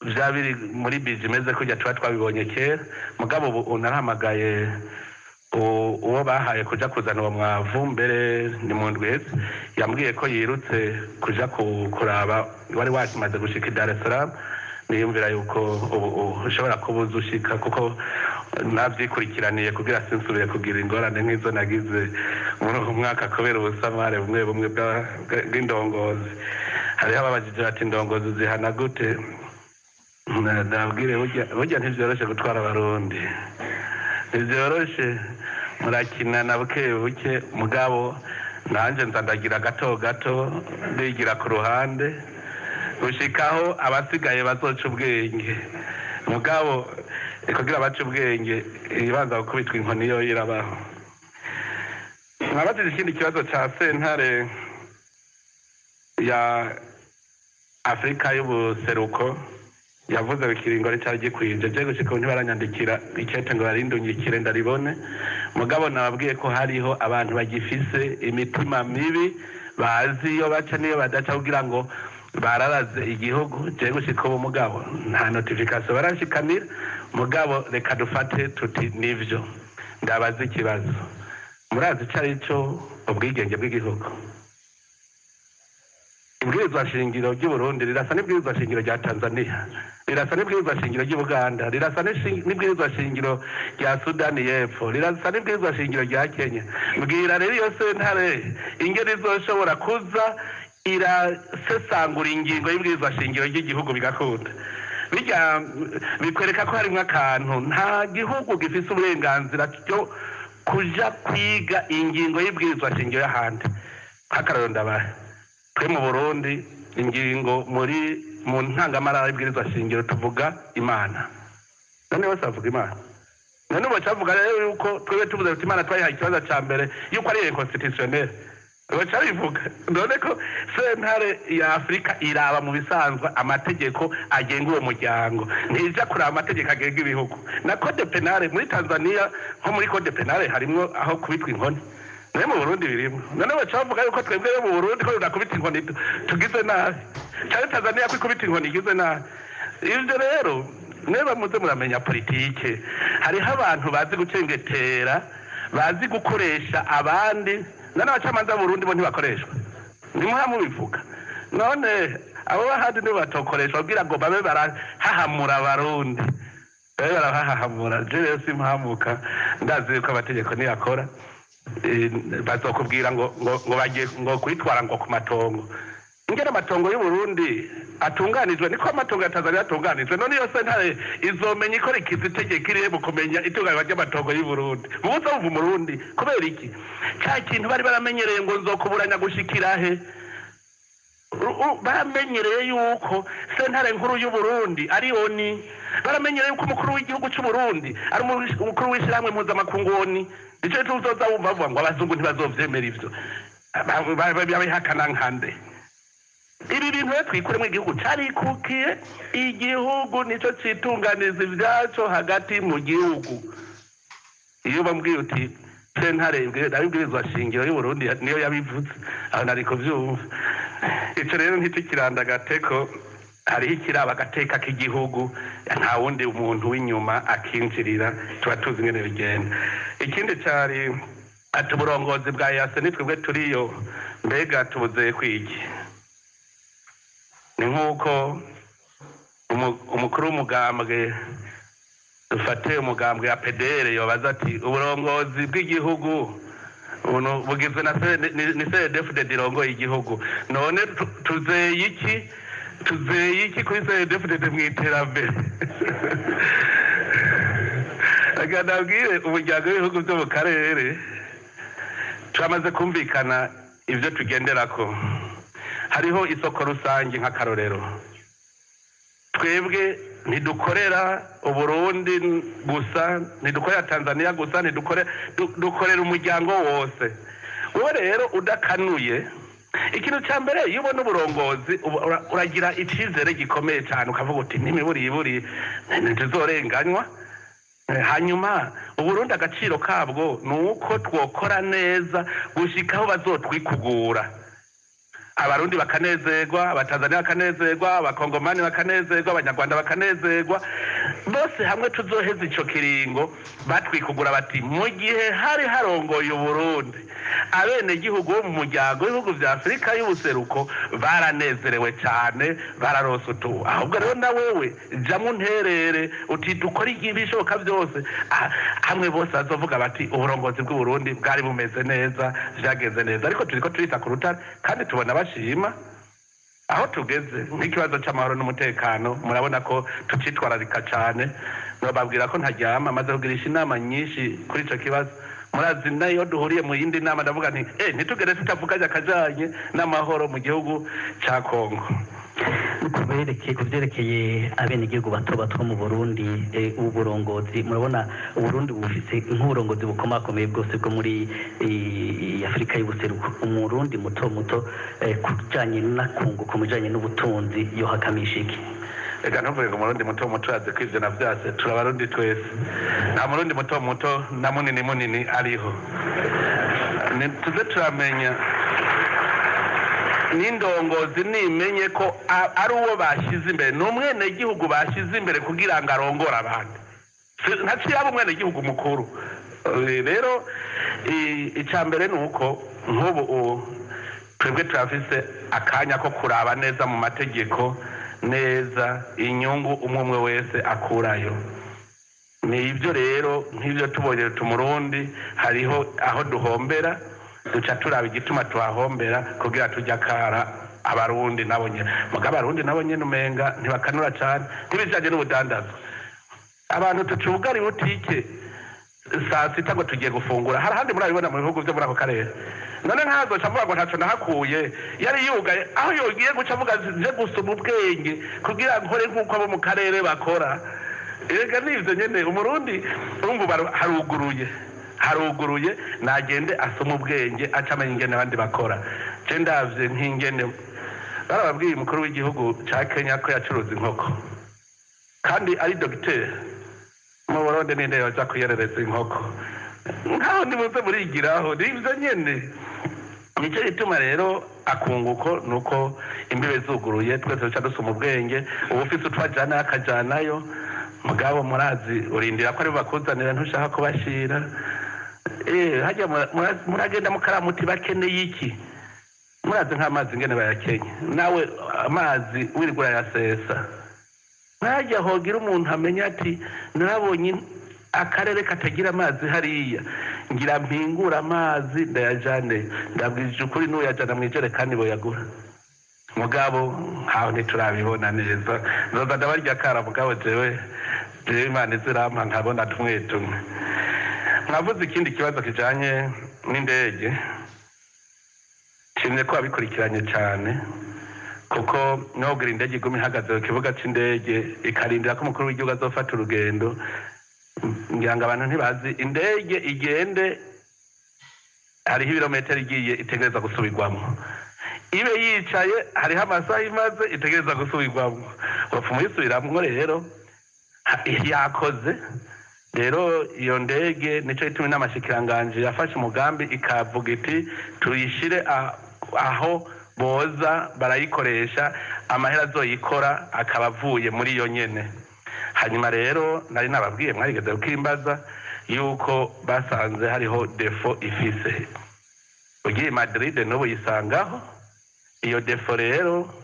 vyabiri muri bije imeze kurya tuba twabibonye kera mugabo ubu narahamagaye uwo bahaye kuja kuzana uwo mwavu mbere ni mu ndwezi yambwiye ko yirutse kuja kuraba wari wakimaze gushika i Dar es Salaam niyumvira yuko ubu ushobora kubuza ushika kuko navyikurikiraniye kugira sinsubire kugira ingorane nk'izo nagize muri uwo mwaka kubera ubusamare bumwe bumwe bw'indongozi hariho ababajije bati indongozi zihana gute ndabwire burya ntivyoroshe gutwara abarundi ntivyoroshe murakina na buke buke mugabo nanje nzandagira gato gato ndigira ku ruhande gushikaho abasigaye bazoca ubwenge mugabo kugira baca ubwenge ibanza gukubitwa inkoni yo irabaho nabajije ikindi kibazo ca sentare ya Afrika y'ubuseruko yavuze ikiringo cyari gikwije je gushika ntibaranyandikira ikete ngo barindungikire ndaribone mugabo nababwiye ko hariho abantu bagifise imitima mibi bazi iyo baca niyo badaca kugira ngo bararaze igihugu je gushika ubu mugabo nta notification barashikanira mugabo reka dufate tuti nivyo ndabaza ikibazo murazi carico ubwigenge bw'igihugu ibwirizwa shingiro ry'u Burundi rirasa n'ibwirizwa shingiro rya Tanzania rirasa n'ibwirizwa shingiro ry'u Buganda rirasa n'ibwirizwa shingiro rya Sudani y'Epfo rirasa n'ibwirizwa shingiro rya Kenya mbwira rero iyo sentare ingene izoshobora kuza irasesangura ingingo y'ibwirizwa shingiro ry'igihugu bigakunda bijya bikwereka ko harimwo akantu nta gihugu gifise uburenganzira cyo kuja kwiga ingingo y'ibwirizwa shingiro y'ahandi nk'akarorero ndabahe twe mu Burundi ingingo mu ntangamarara y'ibwirizwa shingiro tuvuga Imana none bose bavuga Imana none bo cavuga rero yuko twebwe tuvuze tuti Imana twayihaye ikibazo ca mbere yuko ari inconstitutionnel baca bivuga none ko sentare ya Afrika iraba mu bisanzwe amategeko agenga uwo muryango ntija kuraba amategeko agenga ibihugu na code penale muri Tanzania nko muri code penale harimwo aho kubitwa inkoni naye mu Burundi birimo none baca bavuga yuko twebwe mu Burundi ko tudakubita inkoni tugize nabi cyane Tanzania ko ikubita inkoni igize nabi ivyo rero neba muze muramenya politike hariho abantu bazi gucengetera bazi gukoresha abandi none abacamanza b'Uburundi bo ntibakoreshwa nimuha mubivuga none abo bahandi nibo batokoreshwa kugira ngo babe barahahamura abarundi babe barahahamura je rero simpamuka ndazi ko amategeko niyakora bazokubwira ngo bagiye ngo kwitwara ngo ku matongo ingene amatongo y'u Burundi atunganijwe niko amatongo ya Tanzania atunganijwe none iyo sentare izomenya ikora ikizi itegeko irihe mu kumenya itunganywa ry'amatongo y'u Burundi mubuze wumva umurundi kubera iki cya kintu bari baramenyereye ngo nzokuburanya gushikira he baramenyereye yuko sentare nkuru y'u Burundi ari oni baramenyereye yuko umukuru w'igihugu cy'u Burundi ari umukuru w'ishyirahamwe mpuzamakungu nicyo tuzoza wumva bavuga ngo abazungu ntibazovyemera ivyo babihakana nkande ibi bintu rero twikuremo igihugu carikukiye igihugu nicyo citunganiza ivyaco hagati mu gihugu iyo bambwiye uti sentare nabibwirizwa shingiro y'u Burundi niyo yabivuze aho nari kuvyumva ico rero ntitukiranda agateko hariho ikiraba agateka k'igihugu nta wundi umuntu w'inyuma akinjirira tuba tuzi ingene bigenda ikindi cari ati uburongozi bwa yase nitwebwe turiyo mbega tubuzeye kwiki ni nk'uko umukuru w'umugambwe dufate umugambwe ya PDR yobaza ati uburongozi bw'igihugu bugizwe na CDF dirongo y'igihugu none tuzeye iki kuri CDF mw'iterambere aganabwire umuryango w'ibihugu byo mu karere turamaze kumvikana ibyo tugenderako hariho isoko rusange nk'akarorero twebwe ntidukorera Uburundi gusa ntidukorera Tanzania gusa dukorera umuryango wose wowe rero udakanuye ikintu cya mbere iyo ubona uburongozi uragira icyizere gikomeye cyane ukavuga uti n'imiburiburi ntituzorenganywa hanyuma Uburundi agaciro kabwo ni uko twokora neza gushika aho bazotwikugura abarundi bakanezerwa abatanzania bakanezerwa abakongomani bakanezerwa abanyarwanda bakanezerwa bose hamwe tuzoheza ico kiringo batwikugura bati mu gihe hari harongoye Uburundi abene gihugu bo mu muryango w'ibihugu vya Afrika y'ubuseruko baranezerewe cyane bararose utu ahubwo rero na wewe jamwe nterere uti dukora ibishoboka byose hamwe bose bazovuga bati uburongozi bw'u Burundi bwari bumeze neza vyagenze neza ariko turiko turita ku rutare kandi tubona bashima aho tugeze nk'ikibazo cy'amahoro n'umutekano murabona ko tucitwararika cyane bababwira ko ntaryama maze kugirisha inama nyinshi kuri ico kibazo murazi nayo duhuriye mu yindi nama ndavuga nti ntitugere tutavuganye akajanye n'amahoro mu gihugu ca Kongo kuvyerekeye abenegihugu bato bato mu Burundi uburongozi murabona Uburundi bufise nk'uburongozi bukomakomeye bwose bwo muri Afrika y'ubuseruko umurundi muto muto kujanye n'akunguko mujanye n'ubutunzi yo hakamisha iki ega ntuvuge ngo umurundi muto muto yaze kwivyo na vyase turabarundi twese nta murundi muto muto na munini ariho tuze turamenya n'indongozi nimenye ko ari uwo bashize imbere ni umwenegihugu bashize imbere kugira ngo arongore abandi ntaciye aba umwenegihugu mukuru rero icya mbere ni uko nk'ubu twebwe turafise akanya ko kuraba neza mu mategeko neza inyungu umwe wese akurayo ni ibyo rero nk'ibyo tubonye tumurundi hariho aho duhombera duca turaba igituma tuhahombera kugira tujya kara abarundi nabo nyene muga abarundi nabo nyene umenga ntibakanura cyane n'ibijanye n'ubudandazo abantu tucugara ibutike saa sita ngo tugiye gufungura hari ahandi murabibona mu bihugu byo muri ako karere none nkazoca avuga ngo ntaco nahakuye yari yugaye aho yogiye guca avuga je gusoma ubwenge kugira nkore nk'uko abo mu karere bakora ega nivyo nyene umurundi urumva haruguruye nagende asoma ubwenge acamenya ingene abandi bakora je ndavye nk'ingene barababwiye umukuru w'igihugu ca Kenya ko yacuruza inkoko kandi ari dogiteri mu Burundi ninde yoza kuyerereza inkoko nkaho nimuze murigiraho nivyo nyene nico gituma rero akunguko nuko imbibe zuguruye twese duca dusoma ubwenge ubufise utwajana akajanayo mugabo murazi urindira ko ari bakuzanira ntushaka kubashira hajya muragenda mukaramuti bakeneye iki murazi nk'amazi ngene bayakenye nawe amazi wirigura yasesa hajya hogira umuntu amenya ati nabonye akarere katagira amazi hariya ngira mpingura amazi ndayajane ndabwije ukuri n'uyajana mwijere kandi boyagura mugabo nkaho ntiturabibona neza nzoza ndabarya kara mugabo jewe Imana izirampa nkabona tumwe tumwe. Mwavuze ikindi kibazo kijanye n'indege, nshimye ko wabikurikiranye cyane kuko nubwira indege iguma ihagaze ku kibuga c'indege ikarindira ko umukuru w'igihugu azofata urugendo, ngira ngo abantu ntibazi indege igende hariho ibirometero igiye itegereza gusubirwamo, ibe yicaye hariho amasaha imaze itegereza gusubirwamo, wapfa muyisubiramwo rero yakoze. Rero iyo ndege nico ituma n'amashikiranganji yafashe umugambi ikavuga iti tuyishire aho boza barayikoresha, amahera azoyikora akaba avuye muri iyo nyene. Hanyuma rero nari nababwiye mwarigeze kukimbaza yuko basanze hariho defo ifise, ugiye Madrid n'ubu yisangaho iyo defo rero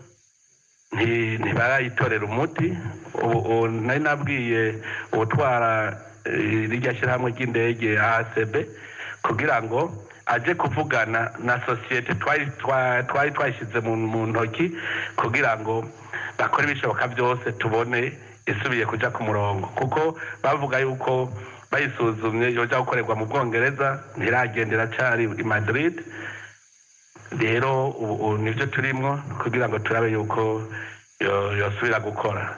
ntibarayitorera umuti. Ubu nari nabwiye ubutwara rirya shyirahamwe ry'indege ACB kugira ngo aje kuvugana na sosiyete twari twashyize mu ntoki kugira ngo bakore ibishoboka byose tubone isubiye kuja ku murongo, kuko bavuga yuko bayisuzumye yoja gukorerwa mu Bwongereza ntiragendera cari i Madrid. Rero ubu nivyo turimwo kugira ngo turabe yuko yosubira gukora.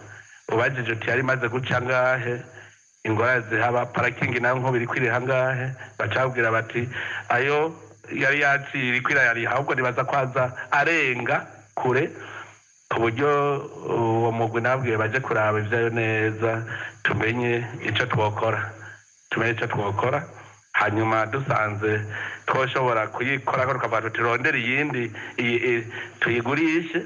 Ubajije uti yari maze guca ngahe, ingorane zihaba, parakingi nayo nko biri kwiriha ngahe, bacabwira bati ayo yari yaciye iri kwirayariha, ahubwo nibaza kwaza arenga kure ku buryo uwo mugwi nabwiye baje kuraba ivyayo neza tumenye ico twokora. Hanyuma dusanze twoshobora kuyikora ko tukavuga turondera iyindi tuyigurishe,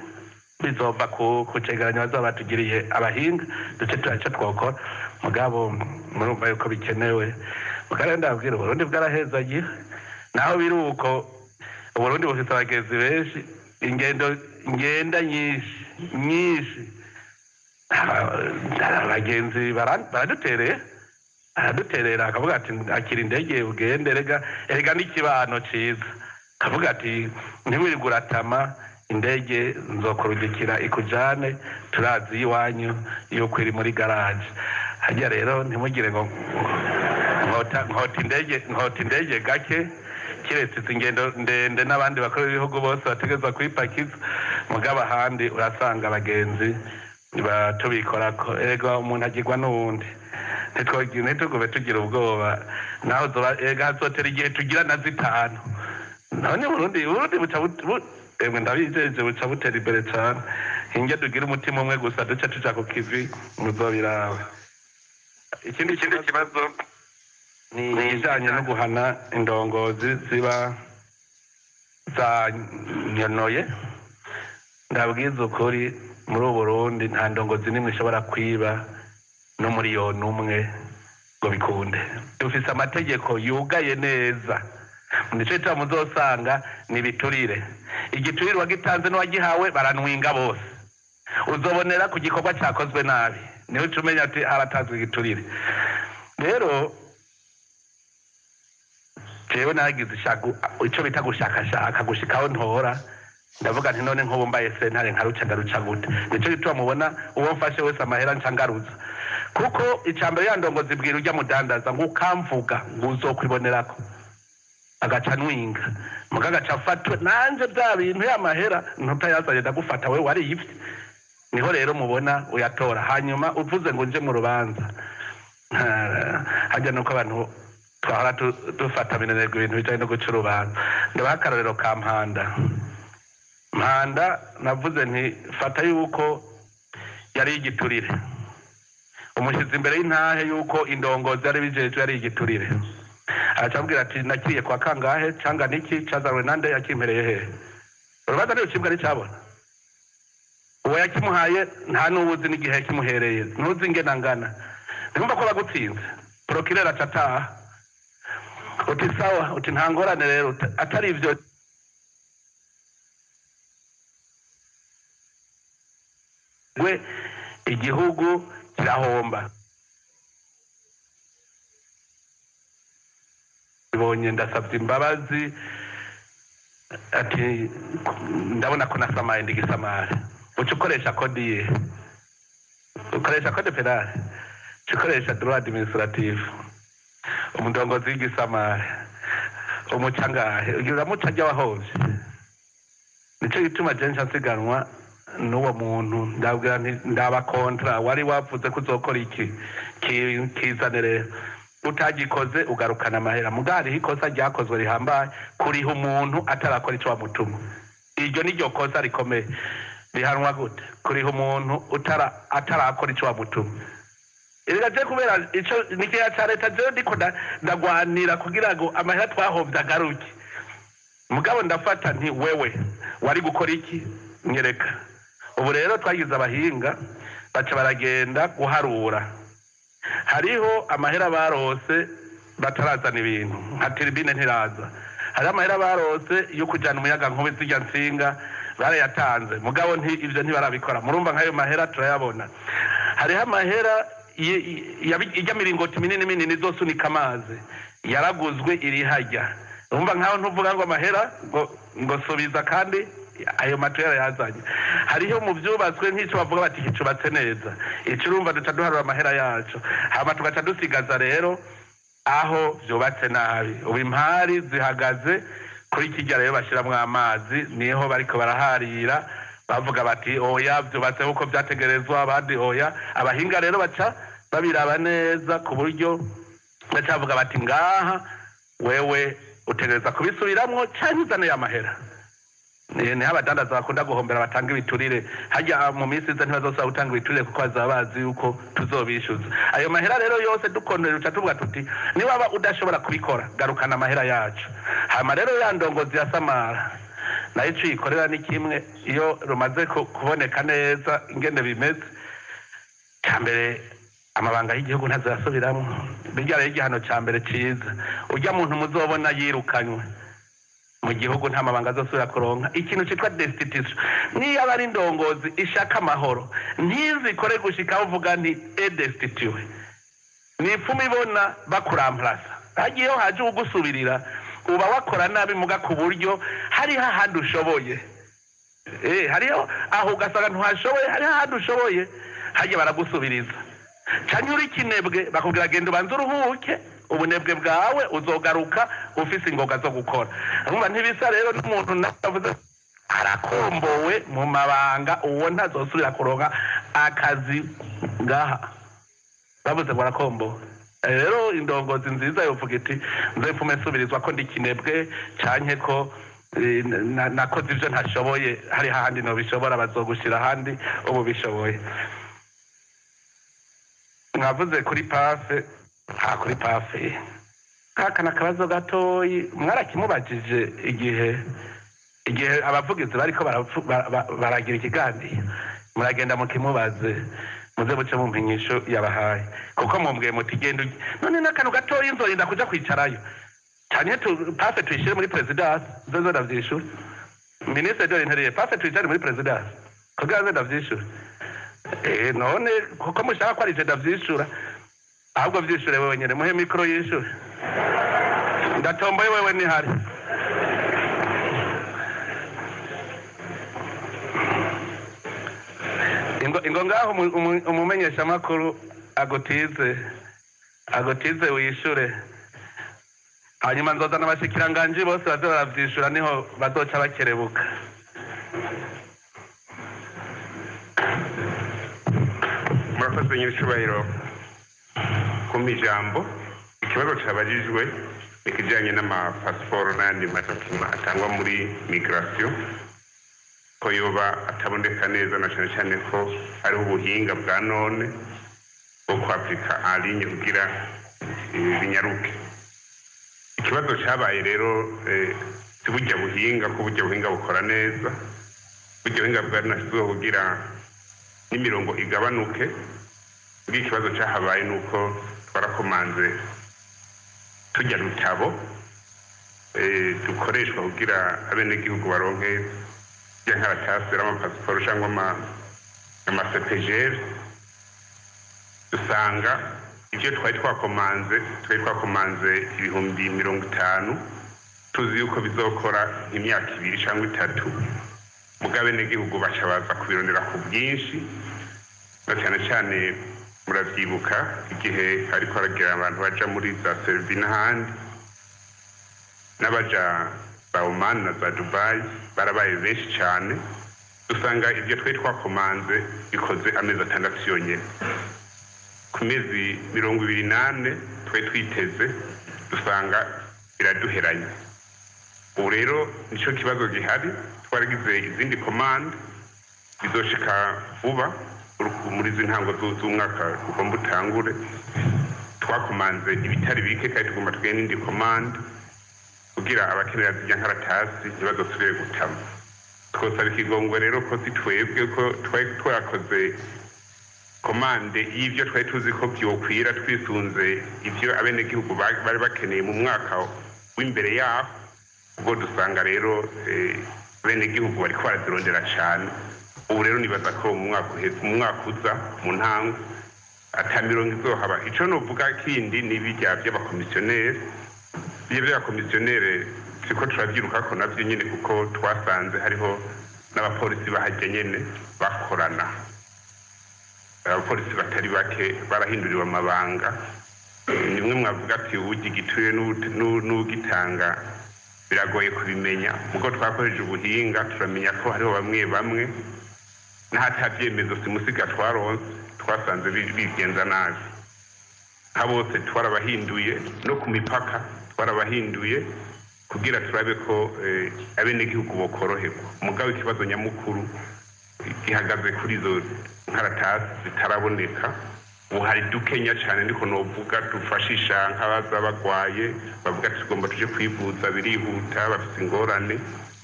bizova ku cegeranyo bazoba batugiriye abahinga duce turaca twokora. Mugabo murumva yuko bikenewe, mugabo ndabwira Uburundi bwarahezagiye, naho biri uko Uburundi bufise abagenzi benshi, ingenda nyinshi abagenzi baraduterera akavuga ati akira indege ugende, erega n'ikibano ciza, akavuga ati ntiwirirwe uratama, indege nzokurungikira ikujane, turazi iwanyu yuko iri muri garage. Hajya rero ntimugire ngo nkota indege gake, kiretse ingendo ndende n'abandi bakora ibihugu bose bategereza kuyipakiza, mugabo ahandi urasanga abagenzi tubikorako. Erega umuntu agirwa n'uwundi, ntitugobe tugira ubwoba, naho erega hazotera igihe tugira na zitanu. None Burundi buca emwe ndabijeje buca butera imbere cane, hinge tugira umutima umwe gusa duca tuja ku kivi muzobirawe. Ikindi kibazo ni ijanye no guhana indongozi ziba zanyonoye. Ndabwiza ukuri muri Burundi nta ndongozi nimwe ishobora kwiba no miliyoni umwe ngo bikunde. Dufise amategeko yugaye neza, nico gituma muzosanga ni biturire. Igiturire wagitanze n'uwagihawe baranwinga bose, uzobonera ku gikorwa cyakozwe nabi niho tumenya ati haratanzwe igiturire. Rero jewe nagize ico bita gushakashaka gushikaho ntora, ndavuga nti none nk'ubu mbaye sentare nkaruca ndaruca gute? Nico gituma mubona uwo mfashe wese amahera ncangaruza, kuko icambere ya ndongozi bwira urya mudandaza ngo ukamvuga ngo uzokwibonerako, agaca nwinga muga agaca afatwe nanje bya bintu y'amahera ntutayazanye ndagufata we wariyivye. Niho rero mubona uyatora, hanyuma uvuze ngo nje mu rubanza. Hajya nuko abantu twahora dufata binenerwa ibintu bijanye no guca urubanza. Ndabaha akarorero ka Mpanda, navuze nti fata yuko yari igiturire, umushize imbere y'intahe yuko indongozi yari bijeje yari igiturire, acambwira ati nakiriye kwa kangahe canga niki cazanwe nande yakimpereye hehe? Urubanza niyo cibwa ari cabona, uwo yakimuhaye nta n'uwuzi n'igihe kimuhereye, ntuzi ingena ngana. Ntimba ko bagutsinze, procureur acataha uti sawa, uti nta ngorane rero, atari ivyo gwe igihugu kirahomba. Ibonye ndasabye imbabazi ati ndabona ko nasamaye ndigisamare uca ukoresha kodi ye ukoresha kode penale ukoresha droit administratif umudongozi w'igisamare umucangahe ugira muca ajya wahovye nico gituma jenshi nsiganwa n'uwo muntu ndabwira nti ndaba kontra wari wavuze ko uzokora iki kizane rero utagikoze ugarukana amahera mugari ikosa ryakozwe rihambaye kuriha umuntu atarakora ico wamutuma iryo niryo kosa rikomeye rihanwa gute kuriha umuntu atarakora ico wamutuma erega je kubera ico nikiya ca leta je ndiko ndagwanira kugira ngo amahera twahovye agaruke mugabo ndafata nti wewe wari gukora iki nyereka ubu rero twagize abahinga baca baragenda guharura hariho amahera barose batarazana ibintu nka turbine ntiraza hari amahera barose yo kujana umuyaga nkuba zirya nsinga barayatanze mugabo ivyo ntibarabikora murumva nk'ayo mahera turayabona hariho amahera ijya miringoti minini izosunika amazi yaraguzwe iri hajya urumva nkaho ntuvuga ngo amahera ngo subiza kandi ayo material yazanye hariho mu byubatswe nk'icyo bavuga bati kicubatse neza icyo urumva duca duharura amahera yacu hama tugaca dusigaza rero aho byubatse nabi ubu impari zihagaze kuri kijya rero bashiramwo amazi niho bariko baraharira bavuga bati oya byubatse uko byategerezwa abandi oya abahinga rero baca babiraba neza ku buryo bacavuga bati ngaha wewe utegereza kubisubiramwo cyane uzane amahera ni abadandaza bakunda guhombera batanga ibiturire hajya mu minsi iza ntibazosaba gutanga ibiturire kuko bazaba bazi yuko tuzobishyuza ayo mahera rero yose dukonera uca tuvuga tuti niwaba udashobora kubikora garukana amahera yacu hama rero ya ndongozi ya samara nayo ico yikorera ni kimwe iyo rumaze kuboneka neza ingene bimeze cyambere amabanga y'igihugu ntazasubiramo bijya rero igihano cyambere ciza urya muntu muzobona yirukanywe mu gihugu nta mabanga azosubira kuronka ikintu citwa destitution niyo aba ari indongozi ishaka amahoro ntizikore gushika uvuga nti destituwe ni ipfuma ibona bakuramplasa hagiyeho haje ugusubirira uba wakora nabi muga ku buryo hariho ahandi ushoboye hariho aho ugasanga ntuhashoboye hariho ahandi ushoboye hajya baragusubiriza canke uri kinebwe bakubwira genda ubanze uruhuke ubunebwe bwawe uzogaruka ufise ingoga zo gukora urumva ntibisa rero n'umuntu navuze arakombowe mu mabanga uwo ntazosubira kuronka akazi ngaha bavuze ngo arakombowe rero indongozi nziza yovuga iti nzepfume nsubirizwa ko ndi kinebwe canke ko nakoze ivyo ntashoboye hari hahandi nobishobora bazogushira ahandi ubu bishoboye mwavuze kuri pafe kuri pafe kakana akabazo gatoyi mwarakimubajije igihe abavugizi bariko baragira ikiganiro muragenda mukimubaze muze buce mu mpinyisho yabahaye kuko mumbwiye muti genda none n'akantu gatoyi nzorinda kuja kwicarayo cyane pafe tuyishire muri presidence zozo ndavyishura ministre de l'intérieur pafe tuyishire muri presidence kugira ngo ndavyishura none kuko mushaka ko ari je ndavyishura ahubwo vyishure wewe nyene muhe mikro yishure ndatomboye wewe ni hari ingo ngaho umumenyesha makuru agotize wishure hanyuma nzoza n'abashikiranganje bose baze baravyishura niho bazoca bakerebuka murakoze nyiricubahiro kumpa ijambo ikibazo cabajijwe ikijanye n'amapasiporo n'ayandi madokima atangwa muri migration ko yoba ataboneka neza na cane cane ko hariho ubuhinga bwa none bwo kwapurika alinye kugira binyaruke ikibazo cabaye rero si burya buhinga ko burya buhinga bukora neza burya buhinga bwari nashyizweho kugira n'imirongo igabanuke ubwo ikibazo cahabaye nuko twarakomanze tujya rutabo dukoreshwa kugira abenegihugu baronke y'inkaratasi y'amapasiporo cyangwa amasepejeri dusanga ibyo twari twakomanze 50,000 tuzi yuko bizokora imyaka 2 cyangwa 3 mugabe n'igihugu baca baza kubirondera ku bwinshi cyane cyane muravyibuka igihe ariko aragira abantu baja muri za Serbia n'ahandi n'abaja ba Oman na za Dubai barabaye benshi cyane dusanga ibyo twe twakomanze bikoze amezi 6 yonyene ku mezi 28 twe twiteze dusanga biraduheranye ubu rero nico kibazo gihari twaragize izindi commande bizoshika vuba muri zintango z'umwaka ugomba utangure twakomanze ibitari bike kandi tugomba tugenda indi commande kugira abakenera zijya nkaratasi ntibazosubire gutama twosaba ikigongwe rero ko twebwe ko twakoze komande y'ibyo twari tuzi ko byokwira twisunze ibyo abenegihugu bari bakeneye mu mwaka w'imbere yaho ubwo dusanga rero abenegihugu bari barazirondera cyane ubu rero nibaza ko mu mwaka uza mu ntango atamirongo izohaba ico novuga kindi n'ibijya by'abakomisiyoneri by'abakomisiyoneri siko turabyiruka ko navyo nyene kuko twasanze hariho n'abapolisi bahajya nyene bakorana abapolisi batari bake barahinduriwe amabanga nimwe mwavuga ati ugigituye n'ugitanga biragoye kubimenya ubwo twakoresheje ubuhinga turamenya ko hariho bamwe n'ahatavyemezo simusiga twaronse twasanze bigenza nabi habose twarabahinduye no ku mipaka twarabahinduye kugira turabe ko abenegihugu bokoroherwa mugabo ikibazo nyamukuru gihagaze kuri izo nkaratasi zitaraboneka ubu hari dukenya cyane niko novuga dufashisha nk'abaza bagwaye bavuga ati tugomba tuje kwivuza birihuta bafite ingorane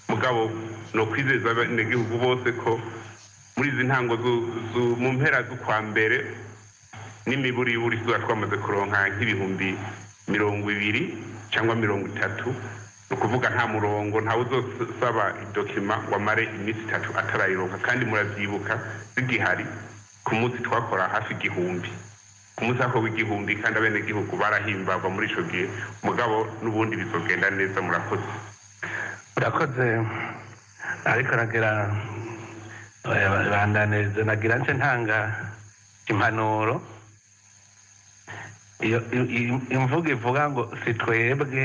mugabo no kwizeza abenegihugu bose ko muri izi ntango mu mpera z'ukwa mbere n'imiburi tuba twamaze kuronka nk'ibihumbi 20 cyangwa 30 ni ukuvuga nta murongo ntawe uzosaba idokima ngo amare iminsi 3 atarayironka kandi muravyibuka zigihari ku munsi twakora hafi 1,000 ku munsi ako w'igihumbi kandi abenegihugu barahimbarwa muri ico gihe mugabo n'ubundi bizogenda neza murakoze ariko nagira bandaneze nagira nce ntanga impanuro iyo imvugo ivuga ngo si twebwe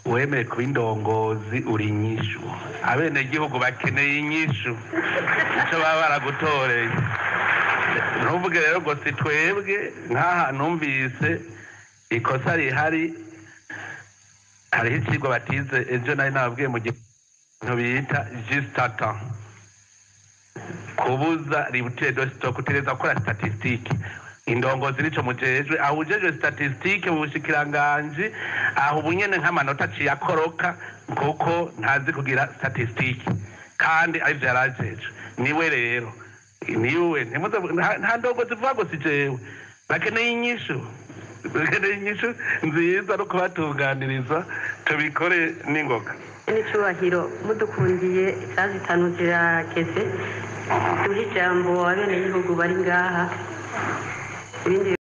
wemeye kuba indongozi uri inyishu abenegihugu bakeneye inyishu icyo baba baragutoreye ntuvuge rero ngo si twebwe nk'aha numvise ikosa rihari hariho ikigo batize ejo nari nababwiye mu gihe bita jisitata kubuza ributire do stock utereza gukora statistique indongozi nico mujejwe aho ujejwe statistique mu bushikiranganje aho ubunyene nk'amanota ciyakoroka kuko ntazi kugira statistique kandi arivyo yarajeje niwe rero niwe nta ndongozi vuga ngo sijewe bakeneye inyishu nziza no kubatunganiriza tubikore n'ingoga n'icyubahiro mudukundiye isazi 5 zirageze duhe ijambo abenegihugu bari ngaha ibindi